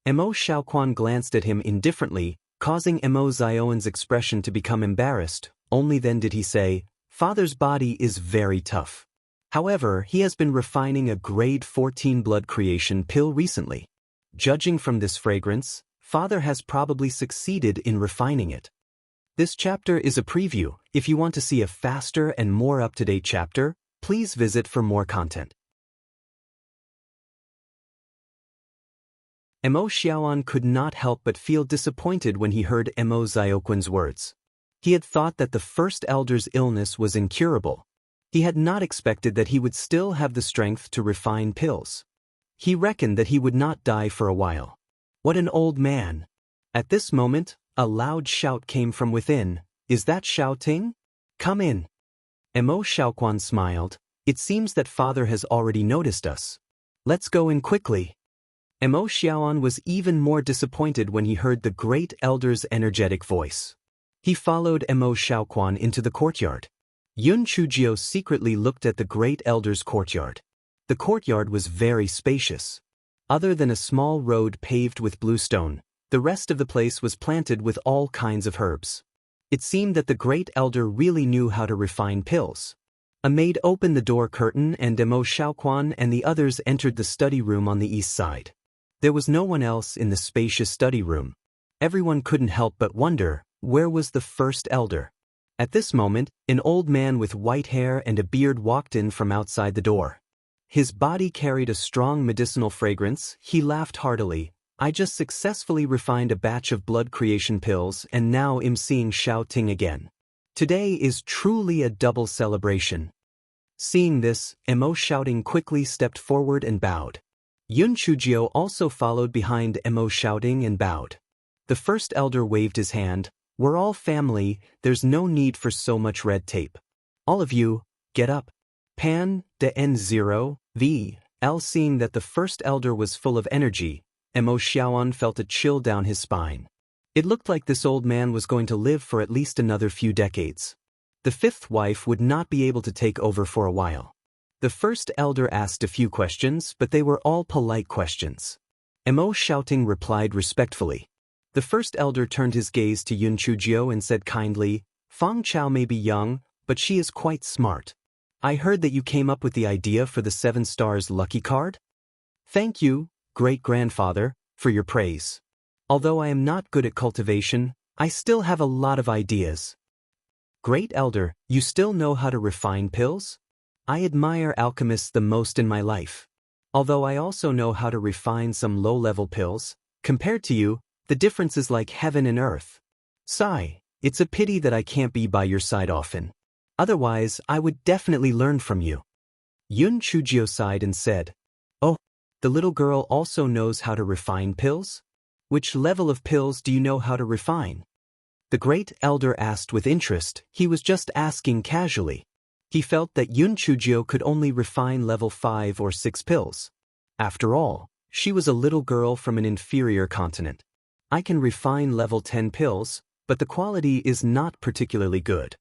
S1: Mo Xiaoquan glanced at him indifferently, causing Mo Zioan's expression to become embarrassed. Only then did he say, "Father's body is very tough. However, he has been refining a grade 14 blood creation pill recently. Judging from this fragrance, Father has probably succeeded in refining it." This chapter is a preview. If you want to see a faster and more up-to-date chapter, please visit for more content. Mo Xiaoan could not help but feel disappointed when he heard Mo Zioquan's words. He had thought that the first elder's illness was incurable. He had not expected that he would still have the strength to refine pills. He reckoned that he would not die for a while. What an old man! At this moment, a loud shout came from within. "Is that Xiaoting? Come in." Mo Xiaoquan smiled. "It seems that father has already noticed us. Let's go in quickly." Mo Xiaoan was even more disappointed when he heard the great elder's energetic voice. He followed Mo Xiaoquan into the courtyard. Yun Chujio secretly looked at the great elder's courtyard. The courtyard was very spacious. Other than a small road paved with bluestone, the rest of the place was planted with all kinds of herbs. It seemed that the great elder really knew how to refine pills. A maid opened the door curtain and Mo Xiaoquan and the others entered the study room on the east side. There was no one else in the spacious study room. Everyone couldn't help but wonder, where was the first elder? At this moment, an old man with white hair and a beard walked in from outside the door. His body carried a strong medicinal fragrance. He laughed heartily. "I just successfully refined a batch of blood creation pills and now am seeing Xiaoting again. Today is truly a double celebration." Seeing this, Mo Xiaoting quickly stepped forward and bowed. Yun Chujio also followed behind Mo Xiaoting and bowed. The first elder waved his hand. "We're all family, there's no need for so much red tape. All of you, get up." Pan, de N0, V, L. Seeing that the first elder was full of energy, Mo Xiaoan felt a chill down his spine. It looked like this old man was going to live for at least another few decades. The fifth wife would not be able to take over for a while. The first elder asked a few questions, but they were all polite questions. Mo Xiaoting replied respectfully. The first elder turned his gaze to Yun Chujio and said kindly, "Fang Chao may be young, but she is quite smart. I heard that you came up with the idea for the 7 stars lucky card?" Thank you, great-grandfather, for your praise. Although I am not good at cultivation, I still have a lot of ideas. Great Elder, you still know how to refine pills? I admire alchemists the most in my life. Although I also know how to refine some low-level pills, compared to you, the difference is like heaven and earth. Sigh, it's a pity that I can't be by your side often. Otherwise, I would definitely learn from you. Yun Chujio sighed and said, Oh, the little girl also knows how to refine pills? Which level of pills do you know how to refine? The great elder asked with interest. He was just asking casually. He felt that Yun Chujio could only refine level 5 or 6 pills. After all, she was a little girl from an inferior continent. I can refine level 10 pills, but the quality is not particularly good.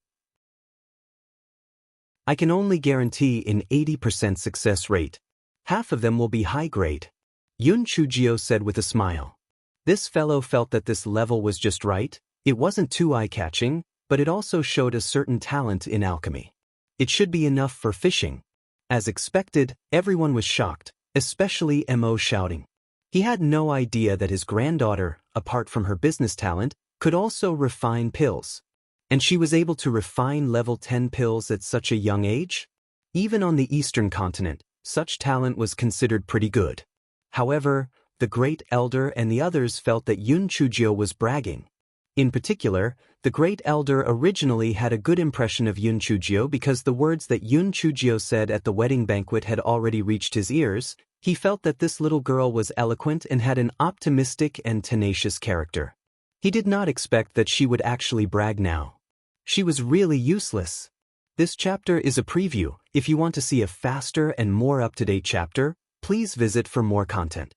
S1: I can only guarantee an 80% success rate. Half of them will be high grade. Yun Chujio said with a smile. This fellow felt that this level was just right. It wasn't too eye-catching, but it also showed a certain talent in alchemy. It should be enough for fishing. As expected, everyone was shocked, especially Mo shouting. He had no idea that his granddaughter, apart from her business talent, could also refine pills. And she was able to refine level 10 pills at such a young age? Even on the Eastern continent, such talent was considered pretty good. However, the great elder and the others felt that Yun Chujio was bragging. In particular, the great elder originally had a good impression of Yun Chujio because the words that Yun Chujio said at the wedding banquet had already reached his ears. He felt that this little girl was eloquent and had an optimistic and tenacious character. He did not expect that she would actually brag now. She was really useless. This chapter is a preview. If you want to see a faster and more up-to-date chapter, please visit for more content.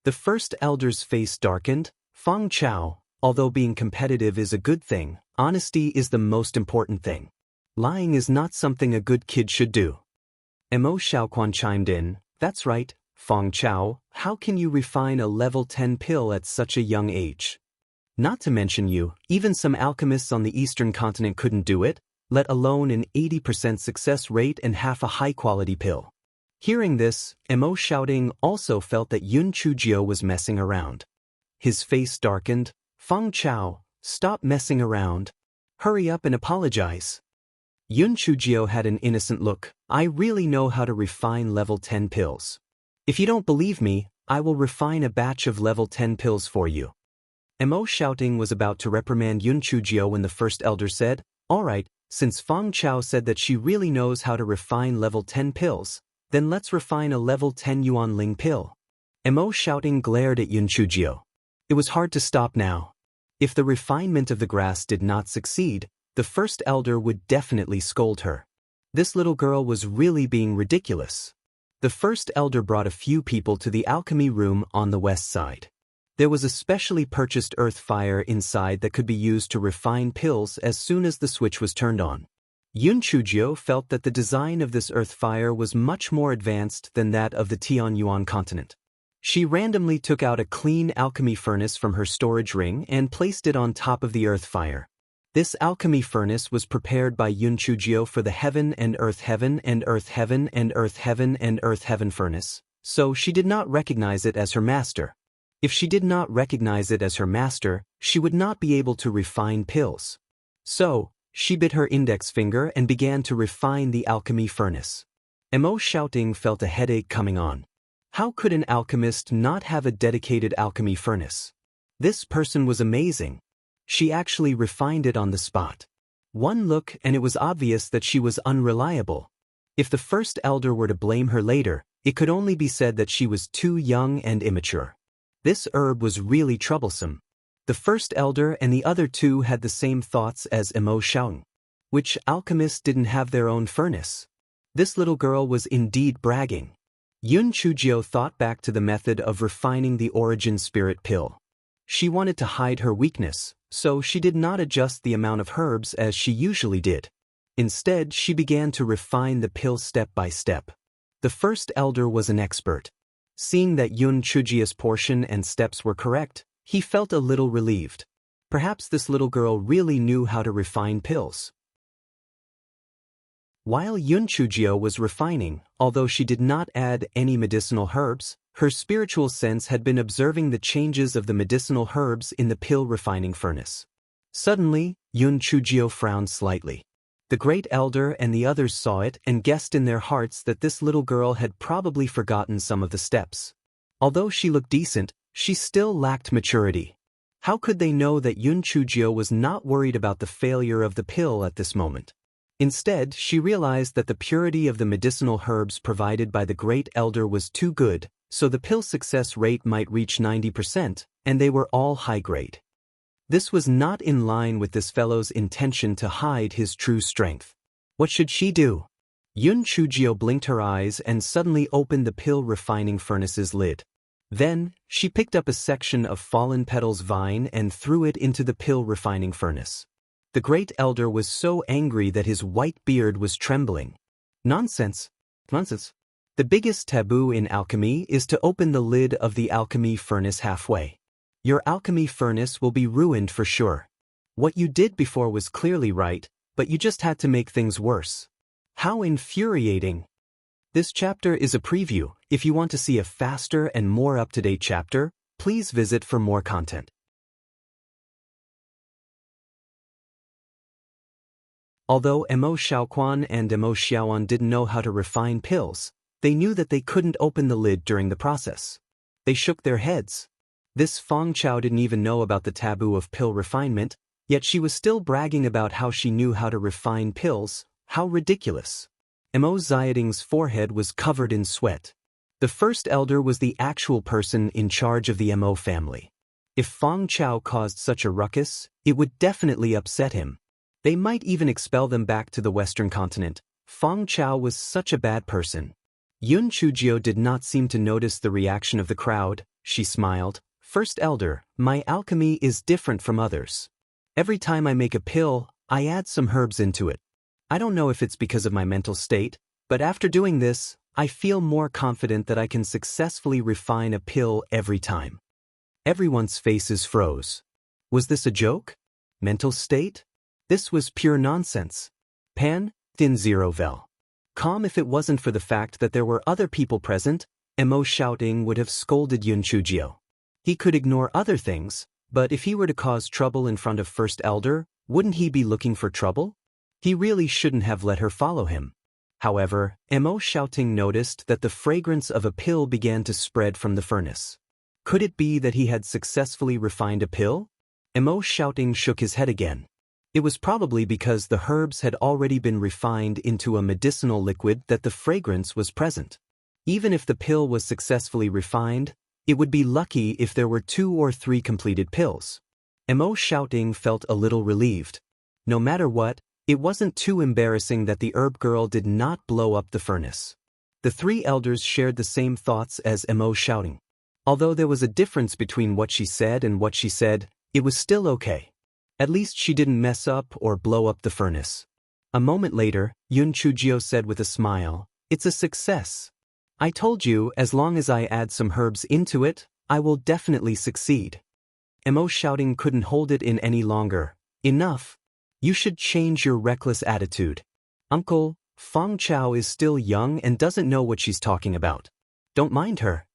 S1: The first elder's face darkened. Feng Chao, although being competitive is a good thing, honesty is the most important thing. Lying is not something a good kid should do. Mo Xiaoquan chimed in, That's right, Feng Chao, how can you refine a level 10 pill at such a young age? Not to mention you, even some alchemists on the Eastern continent couldn't do it, let alone an 80% success rate and half a high-quality pill. Hearing this, Mo shouting also felt that Yun Chujio was messing around. His face darkened. Feng Chao, stop messing around. Hurry up and apologize. Yun Chujio had an innocent look. I really know how to refine level 10 pills. If you don't believe me, I will refine a batch of level 10 pills for you. Mo shouting was about to reprimand Yun Chujio when the first elder said, All right, since Feng Chao said that she really knows how to refine level 10 pills, then let's refine a level 10 Yuan Ling pill. Mo shouting glared at Yun Chujio. It was hard to stop now. If the refinement of the grass did not succeed, the first elder would definitely scold her. This little girl was really being ridiculous. The first elder brought a few people to the alchemy room on the west side. There was a specially purchased earth fire inside that could be used to refine pills as soon as the switch was turned on. Yun Chujio felt that the design of this earth fire was much more advanced than that of the Tianyuan continent. She randomly took out a clean alchemy furnace from her storage ring and placed it on top of the earth fire. This alchemy furnace was prepared by Yun Chujio for the heaven and earth heaven and earth heaven and earth heaven and earth heaven furnace, so she did not recognize it as her master. If she did not recognize it as her master, she would not be able to refine pills. So, she bit her index finger and began to refine the alchemy furnace. Mo shouting felt a headache coming on. How could an alchemist not have a dedicated alchemy furnace? This person was amazing. She actually refined it on the spot. One look and it was obvious that she was unreliable. If the first elder were to blame her later, it could only be said that she was too young and immature. This herb was really troublesome. The first elder and the other two had the same thoughts as Mo Xiaoying. Which alchemists didn't have their own furnace? This little girl was indeed bragging. Yun Chujio thought back to the method of refining the origin spirit pill. She wanted to hide her weakness, so she did not adjust the amount of herbs as she usually did. Instead, she began to refine the pill step by step. The first elder was an expert. Seeing that Yun Chujio's portion and steps were correct, he felt a little relieved. Perhaps this little girl really knew how to refine pills. While Yun Chujio was refining, although she did not add any medicinal herbs, her spiritual sense had been observing the changes of the medicinal herbs in the pill refining furnace. Suddenly, Yun Chujio frowned slightly. The great elder and the others saw it and guessed in their hearts that this little girl had probably forgotten some of the steps. Although she looked decent, she still lacked maturity. How could they know that Yun Chujio was not worried about the failure of the pill at this moment? Instead, she realized that the purity of the medicinal herbs provided by the great elder was too good, so the pill success rate might reach 90%, and they were all high-grade. This was not in line with this fellow's intention to hide his true strength. What should she do? Yun Chujio blinked her eyes and suddenly opened the pill refining furnace's lid. Then, she picked up a section of fallen petals vine and threw it into the pill refining furnace. The great elder was so angry that his white beard was trembling. Nonsense! Nonsense! The biggest taboo in alchemy is to open the lid of the alchemy furnace halfway. Your alchemy furnace will be ruined for sure. What you did before was clearly right, but you just had to make things worse. How infuriating! This chapter is a preview. If you want to see a faster and more up-to-date chapter, please visit for more content. Although Mo Xiaoquan and Mo Xiaoan didn't know how to refine pills, they knew that they couldn't open the lid during the process. They shook their heads. This Feng Chao didn't even know about the taboo of pill refinement, yet she was still bragging about how she knew how to refine pills. How ridiculous. Mo Xiaoding's forehead was covered in sweat. The first elder was the actual person in charge of the Mo family. If Feng Chao caused such a ruckus, it would definitely upset him. They might even expel them back to the Western continent. Feng Chao was such a bad person. Yun Chujio did not seem to notice the reaction of the crowd. She smiled. First elder, my alchemy is different from others. Every time I make a pill, I add some herbs into it. I don't know if it's because of my mental state, but after doing this, I feel more confident that I can successfully refine a pill every time. Everyone's faces froze. Was this a joke? Mental state? This was pure nonsense. Pan, Thin Zero Vel. Calm. If it wasn't for the fact that there were other people present, Mo Xiaoding would have scolded Yun Chujio. He could ignore other things, but if he were to cause trouble in front of First Elder, wouldn't he be looking for trouble? He really shouldn't have let her follow him. However, Mo Xiaoting noticed that the fragrance of a pill began to spread from the furnace. Could it be that he had successfully refined a pill? Mo Xiaoting shook his head again. It was probably because the herbs had already been refined into a medicinal liquid that the fragrance was present. Even if the pill was successfully refined, it would be lucky if there were 2 or 3 completed pills. Mo Xiaoting felt a little relieved. No matter what, it wasn't too embarrassing that the herb girl did not blow up the furnace. The 3 elders shared the same thoughts as Mo Xiaoting. Although there was a difference between what she said and what she said, it was still okay. At least she didn't mess up or blow up the furnace. A moment later, Yun Chujio said with a smile, "It's a success. I told you, as long as I add some herbs into it, I will definitely succeed." Mo Xiaoting couldn't hold it in any longer. Enough. You should change your reckless attitude. Uncle, Feng Chao is still young and doesn't know what she's talking about. Don't mind her.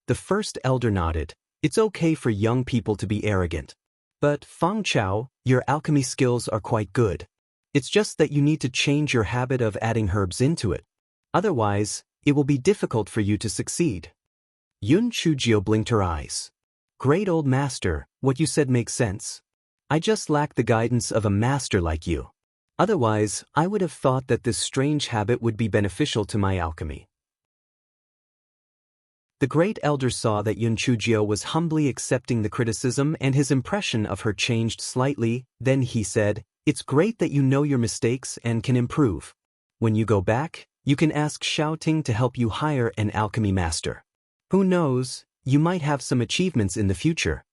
S1: The first elder nodded. It's okay for young people to be arrogant. But, Feng Chao, your alchemy skills are quite good. It's just that you need to change your habit of adding herbs into it. Otherwise, it will be difficult for you to succeed. Yun Chujio blinked her eyes. Great old master, what you said makes sense. I just lack the guidance of a master like you. Otherwise, I would have thought that this strange habit would be beneficial to my alchemy. The great elder saw that Yun Chujio was humbly accepting the criticism and his impression of her changed slightly. Then he said, "It's great that you know your mistakes and can improve. When you go back, you can ask Xiaoting to help you hire an alchemy master. Who knows, you might have some achievements in the future."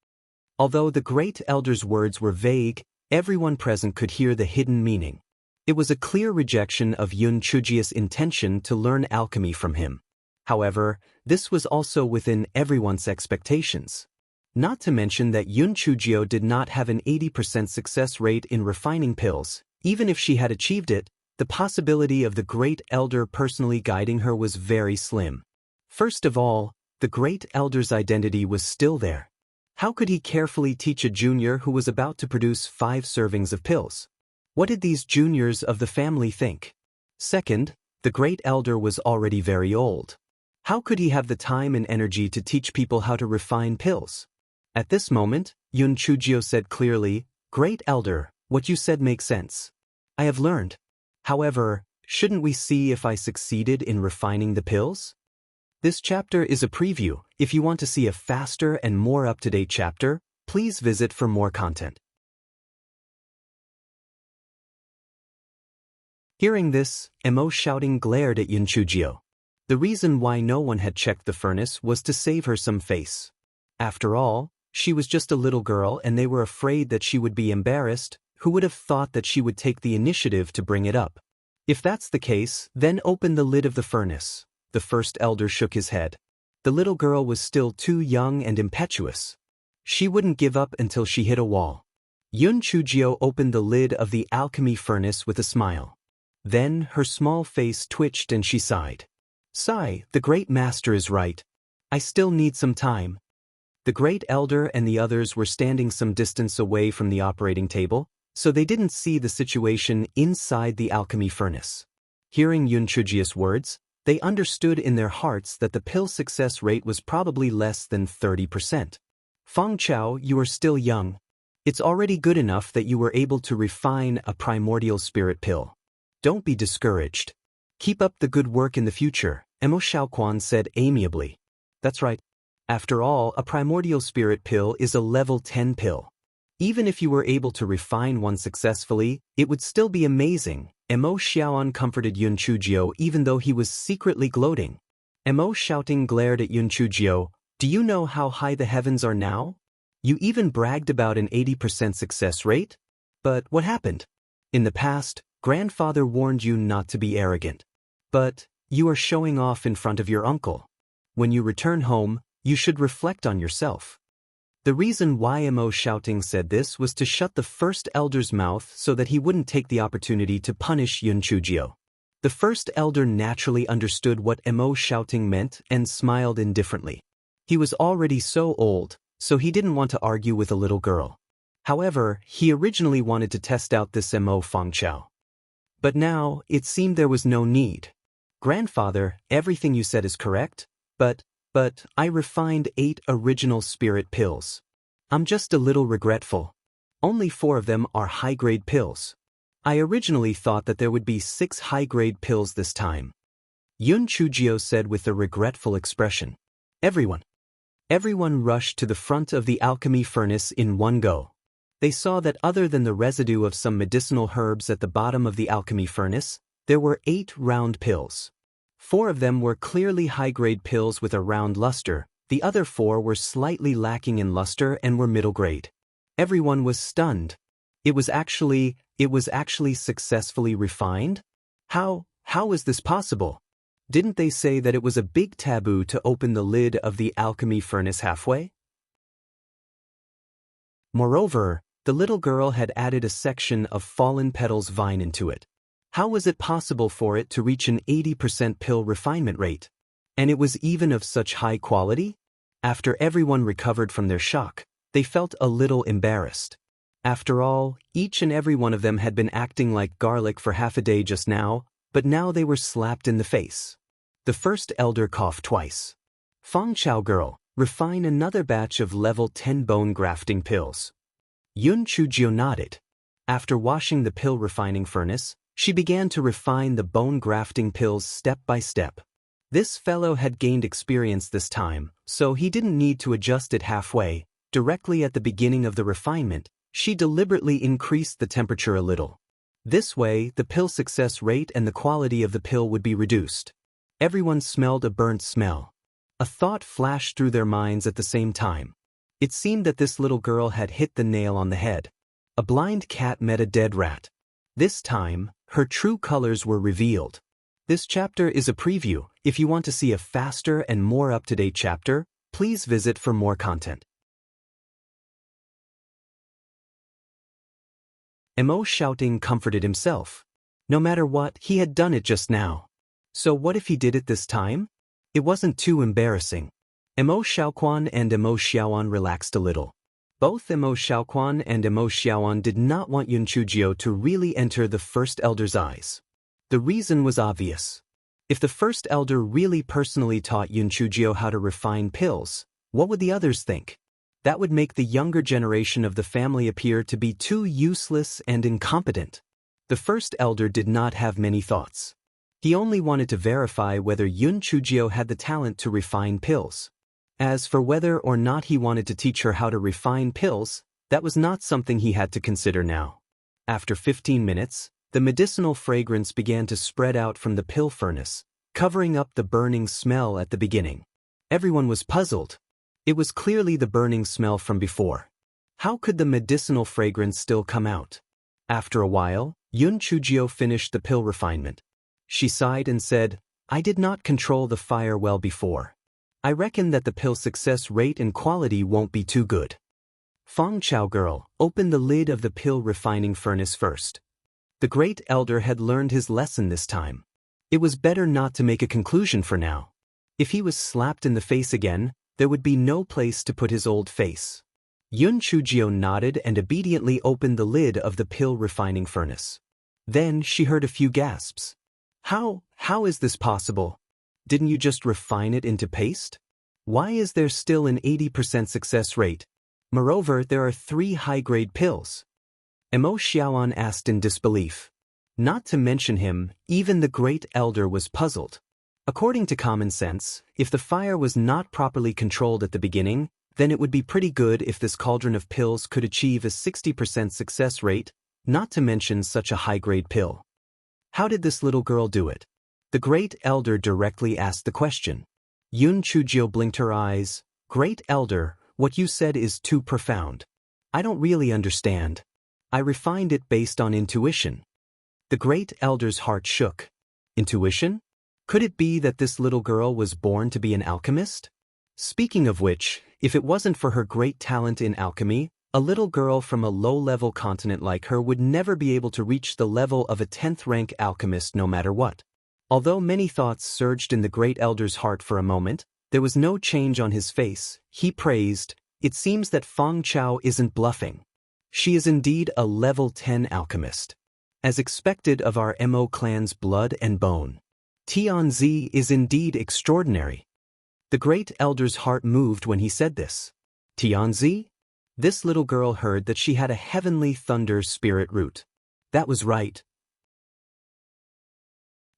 S1: Although the great elder's words were vague, everyone present could hear the hidden meaning. It was a clear rejection of Yun Chujio's intention to learn alchemy from him. However, this was also within everyone's expectations. Not to mention that Yun Chujio did not have an 80% success rate in refining pills. Even if she had achieved it, The possibility of the Great Elder personally guiding her was very slim. First of all, the Great Elder's identity was still there. How could he carefully teach a junior who was about to produce 5 servings of pills? What did these juniors of the family think? Second, the Great Elder was already very old. How could he have the time and energy to teach people how to refine pills? At this moment, Yun Chujio said clearly, "Great Elder, what you said makes sense. I have learned. However, shouldn't we see if I succeeded in refining the pills?" This chapter is a preview. If you want to see a faster and more up-to-date chapter, please visit for more content. Hearing this, Emo shouting glared at Yun Chujio. The reason why no one had checked the furnace was to save her some face. After all, she was just a little girl and they were afraid that she would be embarrassed. Who would have thought that she would take the initiative to bring it up? If that's the case, then open the lid of the furnace. The first elder shook his head. The little girl was still too young and impetuous. She wouldn't give up until she hit a wall. Yun Chujio opened the lid of the alchemy furnace with a smile. Then her small face twitched and she sighed. "Sigh, the great master is right. I still need some time." The great elder and the others were standing some distance away from the operating table, so they didn't see the situation inside the alchemy furnace. Hearing Yun Chujio's words, they understood in their hearts that the pill success rate was probably less than 30%. "Feng Chao, you are still young. It's already good enough that you were able to refine a primordial spirit pill. Don't be discouraged. Keep up the good work in the future," Emo Shaoquan said amiably. "That's right. After all, a primordial spirit pill is a level 10 pill. Even if you were able to refine one successfully, it would still be amazing." Emo Xiaoan comforted Yun Chujio even though he was secretly gloating. Emo shouting glared at Yun Chujio, "Do you know how high the heavens are now? You even bragged about an 80% success rate? But what happened? In the past, grandfather warned you not to be arrogant. But you are showing off in front of your uncle. When you return home, you should reflect on yourself." The reason why Emo shouting said this was to shut the first elder's mouth so that he wouldn't take the opportunity to punish Yun Chujio. The first elder naturally understood what Emo shouting meant and smiled indifferently. He was already so old, so he didn't want to argue with a little girl. However, he originally wanted to test out this Emo Feng Chao. But now, it seemed there was no need. "Grandfather, everything you said is correct, but I refined 8 original spirit pills. I'm just a little regretful. Only 4 of them are high-grade pills. I originally thought that there would be 6 high-grade pills this time," Yun Chujio said with a regretful expression. Everyone rushed to the front of the alchemy furnace in one go. They saw that other than the residue of some medicinal herbs at the bottom of the alchemy furnace, there were 8 round pills. 4 of them were clearly high-grade pills with a round luster, the other 4 were slightly lacking in luster and were middle grade. Everyone was stunned. It was actually successfully refined? How is this possible? Didn't they say that it was a big taboo to open the lid of the alchemy furnace halfway? Moreover, the little girl had added a section of fallen petals vine into it. How was it possible for it to reach an 80% pill refinement rate? And it was even of such high quality? After everyone recovered from their shock, they felt a little embarrassed. After all, each and every one of them had been acting like garlic for half a day just now, but now they were slapped in the face. The first elder coughed twice. "Feng Chao girl, refine another batch of level 10 bone grafting pills." Yun Chujio nodded. After washing the pill refining furnace, she began to refine the bone grafting pills step by step. This fellow had gained experience this time, so he didn't need to adjust it halfway. Directly at the beginning of the refinement, she deliberately increased the temperature a little. This way, the pill success rate and the quality of the pill would be reduced. Everyone smelled a burnt smell. A thought flashed through their minds at the same time. It seemed that this little girl had hit the nail on the head. A blind cat met a dead rat. This time, her true colors were revealed. This chapter is a preview. If you want to see a faster and more up-to-date chapter, please visit for more content. Emo shouting comforted himself. No matter what, he had done it just now. So what if he did it this time? It wasn't too embarrassing. Mo Xiaoquan and Mo Xiaoan relaxed a little. Both Mo Xiaoquan and Mo Xiaoan did not want Yun Chujio to really enter the first elder's eyes. The reason was obvious. If the first elder really personally taught Yun Chujio how to refine pills, what would the others think? That would make the younger generation of the family appear to be too useless and incompetent. The first elder did not have many thoughts. He only wanted to verify whether Yun Chujio had the talent to refine pills. As for whether or not he wanted to teach her how to refine pills, that was not something he had to consider now. After 15 minutes, the medicinal fragrance began to spread out from the pill furnace, covering up the burning smell at the beginning. Everyone was puzzled. It was clearly the burning smell from before. How could the medicinal fragrance still come out? After a while, Yun Chujio finished the pill refinement. She sighed and said, "I did not control the fire well before. I reckon that the pill success rate and quality won't be too good." Feng Chao girl, open the lid of the pill refining furnace first. The great elder had learned his lesson this time. It was better not to make a conclusion for now. If he was slapped in the face again, there would be no place to put his old face. Yun Chujio nodded and obediently opened the lid of the pill refining furnace. Then she heard a few gasps. How is this possible? Didn't you just refine it into paste? Why is there still an 80% success rate? Moreover, there are 3 high-grade pills. Mo Xiaoan asked in disbelief. Not to mention him, even the great elder was puzzled. According to common sense, if the fire was not properly controlled at the beginning, then it would be pretty good if this cauldron of pills could achieve a 60% success rate, not to mention such a high-grade pill. How did this little girl do it? The great elder directly asked the question. Yun Chujio blinked her eyes. "Great elder, what you said is too profound. I don't really understand. I refined it based on intuition." The great elder's heart shook. Intuition? Could it be that this little girl was born to be an alchemist? Speaking of which, if it wasn't for her great talent in alchemy, a little girl from a low-level continent like her would never be able to reach the level of a 10th-rank alchemist no matter what. Although many thoughts surged in the great elder's heart for a moment, there was no change on his face. He praised, "It seems that Feng Chao isn't bluffing. She is indeed a level 10 alchemist. As expected of our Mo clan's blood and bone. Tianzi is indeed extraordinary." The great elder's heart moved when he said this. Tianzi? This little girl heard that she had a heavenly thunder spirit root. That was right.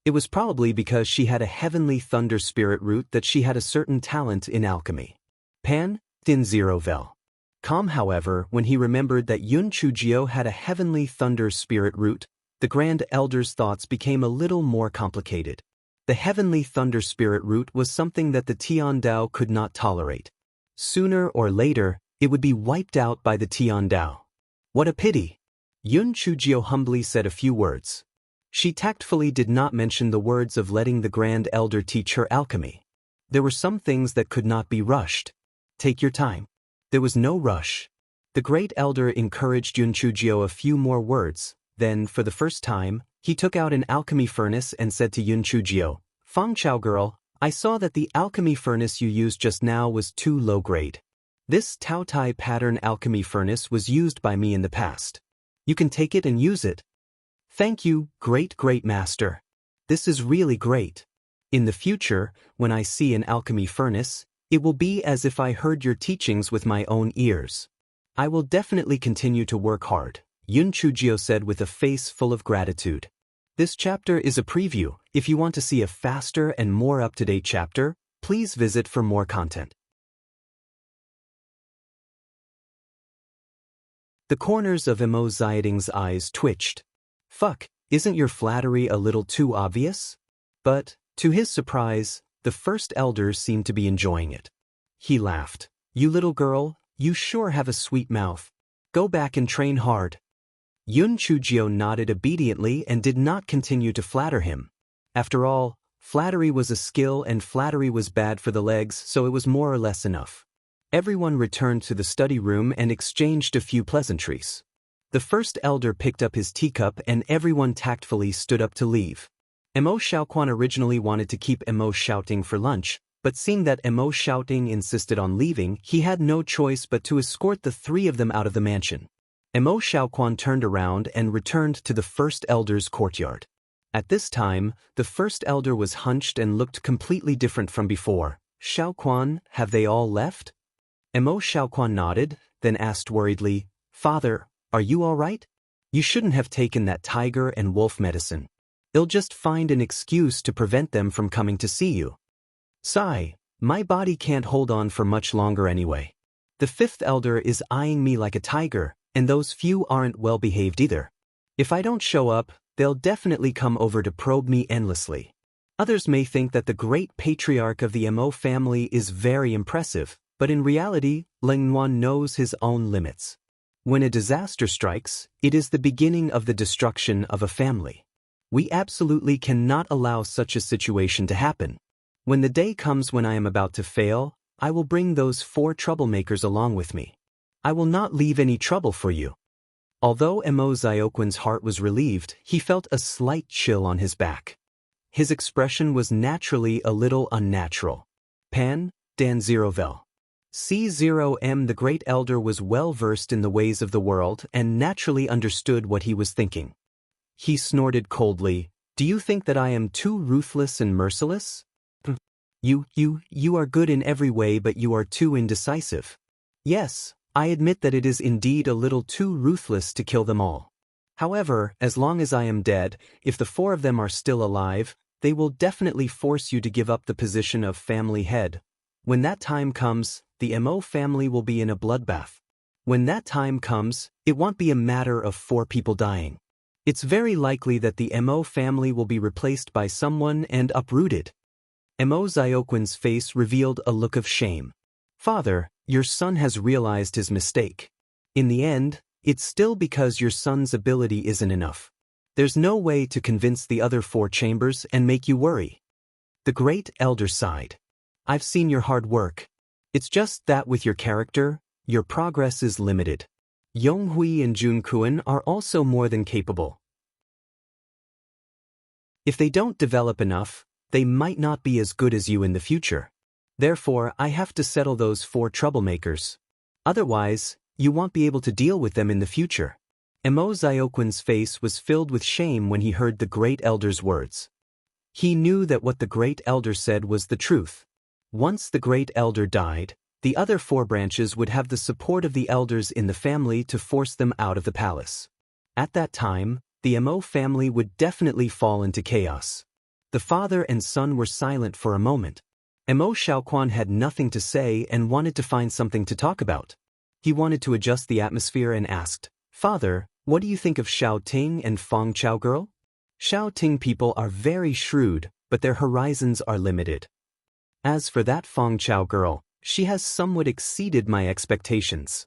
S1: It was probably because she had a heavenly thunder spirit root that she had a certain talent in alchemy. Pan, Thin Zero Vel. Calm, however, when he remembered that Yun Chujio had a heavenly thunder spirit root, the grand elder's thoughts became a little more complicated. The heavenly thunder spirit root was something that the Tian Dao could not tolerate. Sooner or later, it would be wiped out by the Tian Dao. What a pity! Yun Chujio humbly said a few words. She tactfully did not mention the words of letting the grand elder teach her alchemy. There were some things that could not be rushed. Take your time. There was no rush. The great elder encouraged Yun Chujio a few more words. Then, for the first time, he took out an alchemy furnace and said to Yun Chujio, "Feng Chao girl, I saw that the alchemy furnace you used just now was too low grade. This Tao Tai pattern alchemy furnace was used by me in the past. You can take it and use it." "Thank you, great master. This is really great. In the future, when I see an alchemy furnace, it will be as if I heard your teachings with my own ears. I will definitely continue to work hard," Yun Chujio said with a face full of gratitude. This chapter is a preview. If you want to see a faster and more up-to-date chapter, please visit for more content. The corners of Mo Xiaoding's eyes twitched. "Fuck, isn't your flattery a little too obvious?" But, to his surprise, the first elder seemed to be enjoying it. He laughed. "You little girl, you sure have a sweet mouth. Go back and train hard." Yun Chujio nodded obediently and did not continue to flatter him. After all, flattery was a skill and flattery was bad for the legs, so it was more or less enough. Everyone returned to the study room and exchanged a few pleasantries. The first elder picked up his teacup and everyone tactfully stood up to leave. Mo Xiaoquan originally wanted to keep Mo shouting for lunch, but seeing that Mo shouting insisted on leaving, he had no choice but to escort the three of them out of the mansion. Mo Xiaoquan turned around and returned to the first elder's courtyard. At this time, the first elder was hunched and looked completely different from before. Xiaoquan, have they all left? Mo Xiaoquan nodded, then asked worriedly, Father, are you all right? You shouldn't have taken that tiger and wolf medicine. They'll just find an excuse to prevent them from coming to see you. Sigh, my body can't hold on for much longer anyway. The fifth elder is eyeing me like a tiger, and those few aren't well behaved either. If I don't show up, they'll definitely come over to probe me endlessly. Others may think that the great patriarch of the Mo family is very impressive, but in reality, Leng Nuan knows his own limits. When a disaster strikes, it is the beginning of the destruction of a family. We absolutely cannot allow such a situation to happen. When the day comes when I am about to fail, I will bring those 4 troublemakers along with me. I will not leave any trouble for you. Although Mo Xiaoquan's heart was relieved, he felt a slight chill on his back. His expression was naturally a little unnatural. Pan, Dan Zerovel. C0M. The great elder was well versed in the ways of the world and naturally understood what he was thinking. He snorted coldly, Do you think that I am too ruthless and merciless? You are good in every way, but you are too indecisive. Yes, I admit that it is indeed a little too ruthless to kill them all. However, as long as I am dead, if the 4 of them are still alive, they will definitely force you to give up the position of family head. When that time comes, the Mo family will be in a bloodbath. When that time comes, it won't be a matter of 4 people dying. It's very likely that the Mo family will be replaced by someone and uprooted. Mo Xiaoquan's face revealed a look of shame. Father, your son has realized his mistake. In the end, it's still because your son's ability isn't enough. There's no way to convince the other 4 chambers and make you worry. The great elder sighed. I've seen your hard work. It's just that with your character, your progress is limited. Yonghui and Junkuan are also more than capable. If they don't develop enough, they might not be as good as you in the future. Therefore, I have to settle those 4 troublemakers. Otherwise, you won't be able to deal with them in the future. Mo Xiaoquan's face was filled with shame when he heard the great elder's words. He knew that what the great elder said was the truth. Once the great elder died, the other 4 branches would have the support of the elders in the family to force them out of the palace. At that time, the Mo family would definitely fall into chaos. The father and son were silent for a moment. Mo Xiaoquan had nothing to say and wanted to find something to talk about. He wanted to adjust the atmosphere and asked, Father, what do you think of Xiao Ting and Fong Chao girl? Xiao Ting people are very shrewd, but their horizons are limited. As for that Fong Chao girl, she has somewhat exceeded my expectations.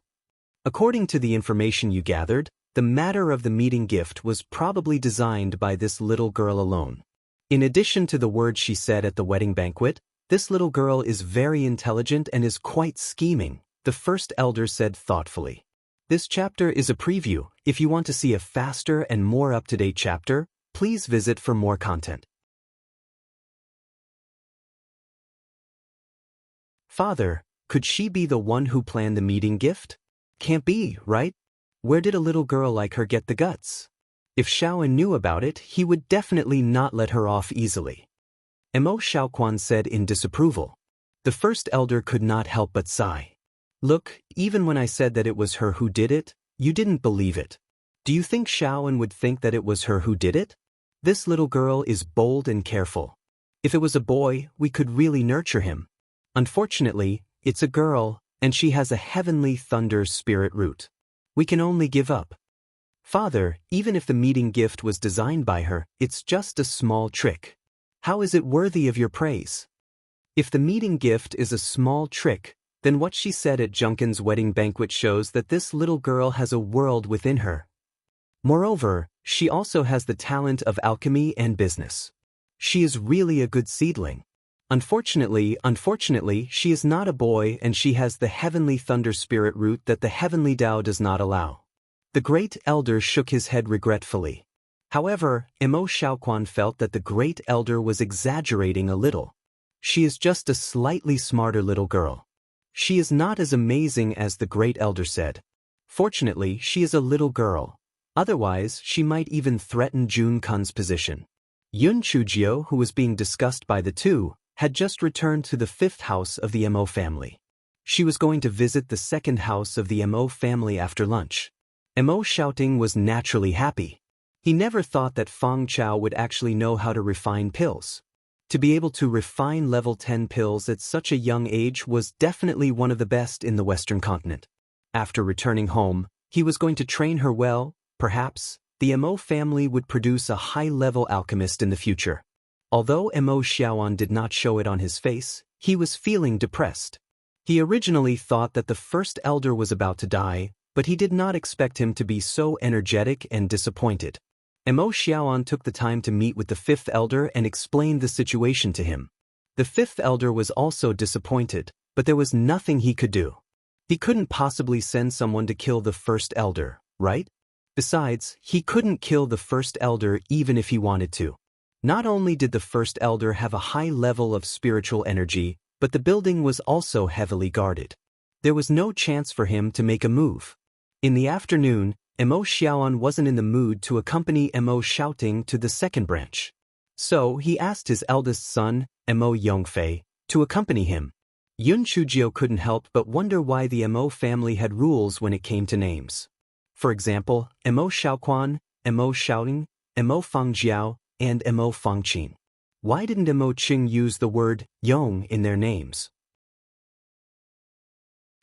S1: According to the information you gathered, the matter of the meeting gift was probably designed by this little girl alone. In addition to the words she said at the wedding banquet, this little girl is very intelligent and is quite scheming, the first elder said thoughtfully. This chapter is a preview. If you want to see a faster and more up-to-date chapter, please visit for more content. Father, could she be the one who planned the meeting gift? Can't be, right? Where did a little girl like her get the guts? If Xiaoan knew about it, he would definitely not let her off easily. Mo Xiaoquan said in disapproval. The first elder could not help but sigh. Look, even when I said that it was her who did it, you didn't believe it. Do you think Xiaoan would think that it was her who did it? This little girl is bold and careful. If it was a boy, we could really nurture him. Unfortunately, it's a girl, and she has a heavenly thunder spirit root. We can only give up. Father, even if the meeting gift was designed by her, it's just a small trick. How is it worthy of your praise? If the meeting gift is a small trick, then what she said at Junkin's wedding banquet shows that this little girl has a world within her. Moreover, she also has the talent of alchemy and business. She is really a good seedling. Unfortunately, she is not a boy and she has the heavenly thunder spirit root that the heavenly Tao does not allow. The great elder shook his head regretfully. However, Emo Xiaoquan felt that the great elder was exaggerating a little. She is just a slightly smarter little girl. She is not as amazing as the great elder said. Fortunately, she is a little girl. Otherwise, she might even threaten Jun Kun's position. Yun Chujio, who was being discussed by the two, had just returned to the fifth house of the Mo family. She was going to visit the second house of the Mo family after lunch. Mo shouting was naturally happy. He never thought that Feng Chao would actually know how to refine pills. To be able to refine level 10 pills at such a young age was definitely one of the best in the Western continent. After returning home, he was going to train her well. Perhaps the Mo family would produce a high-level alchemist in the future. Although Mo Xiaoan did not show it on his face, he was feeling depressed. He originally thought that the first elder was about to die, but he did not expect him to be so energetic and disappointed. Mo Xiaoan took the time to meet with the fifth elder and explained the situation to him. The fifth elder was also disappointed, but there was nothing he could do. He couldn't possibly send someone to kill the first elder, right? Besides, he couldn't kill the first elder even if he wanted to. Not only did the first elder have a high level of spiritual energy, but the building was also heavily guarded. There was no chance for him to make a move. In the afternoon, Mo Xiaoan wasn't in the mood to accompany Mo shouting to the second branch. So he asked his eldest son, Mo Yongfei, to accompany him. Yun Chujio couldn't help but wonder why the Mo family had rules when it came to names. For example, Mo Xiaoquan, Mo Xiaoting, Mo Fengjiao, and Mo Fengqin. Why didn't Mo Qing use the word Yong in their names?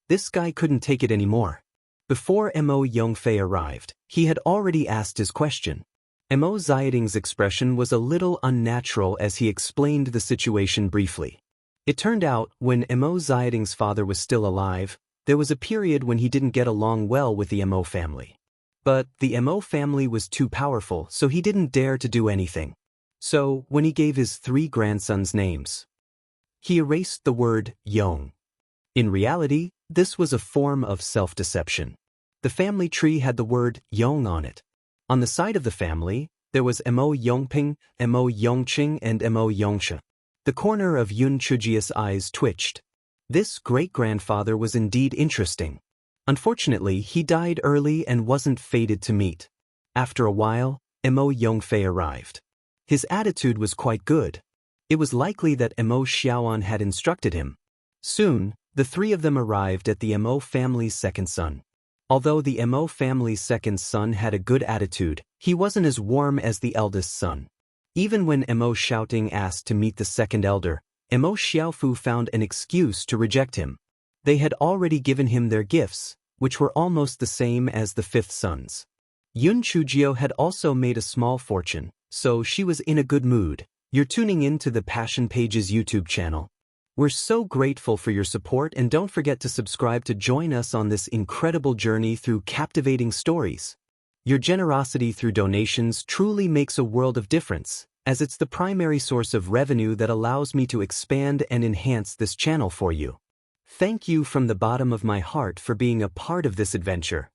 S1: This guy couldn't take it anymore. Before Mo Yongfei arrived, he had already asked his question. Mo Xiaoting's expression was a little unnatural as he explained the situation briefly. It turned out, when Mo Xiaoting's father was still alive, there was a period when he didn't get along well with the Mo family. But the Mo family was too powerful, so he didn't dare to do anything. So, when he gave his 3 grandsons names, he erased the word Yong. In reality, this was a form of self-deception. The family tree had the word Yong on it. On the side of the family, there was Mo Yongping, Mo Yongqing, and Mo Yongsha. The corner of Yun Chujia's eyes twitched. This great-grandfather was indeed interesting. Unfortunately, he died early and wasn't fated to meet. After a while, Mo Yongfei arrived. His attitude was quite good. It was likely that Mo Xiaoan had instructed him. Soon, the 3 of them arrived at the Mo family's second son. Although the Mo family's second son had a good attitude, he wasn't as warm as the eldest son. Even when Mo Shouting asked to meet the second elder, Mo Xiaofu found an excuse to reject him. They had already given him their gifts, which were almost the same as the 5th son's. Yun Chujio had also made a small fortune, so she was in a good mood. You're tuning in to the Passion Pages YouTube channel. We're so grateful for your support, and don't forget to subscribe to join us on this incredible journey through captivating stories. Your generosity through donations truly makes a world of difference, as it's the primary source of revenue that allows me to expand and enhance this channel for you. Thank you from the bottom of my heart for being a part of this adventure.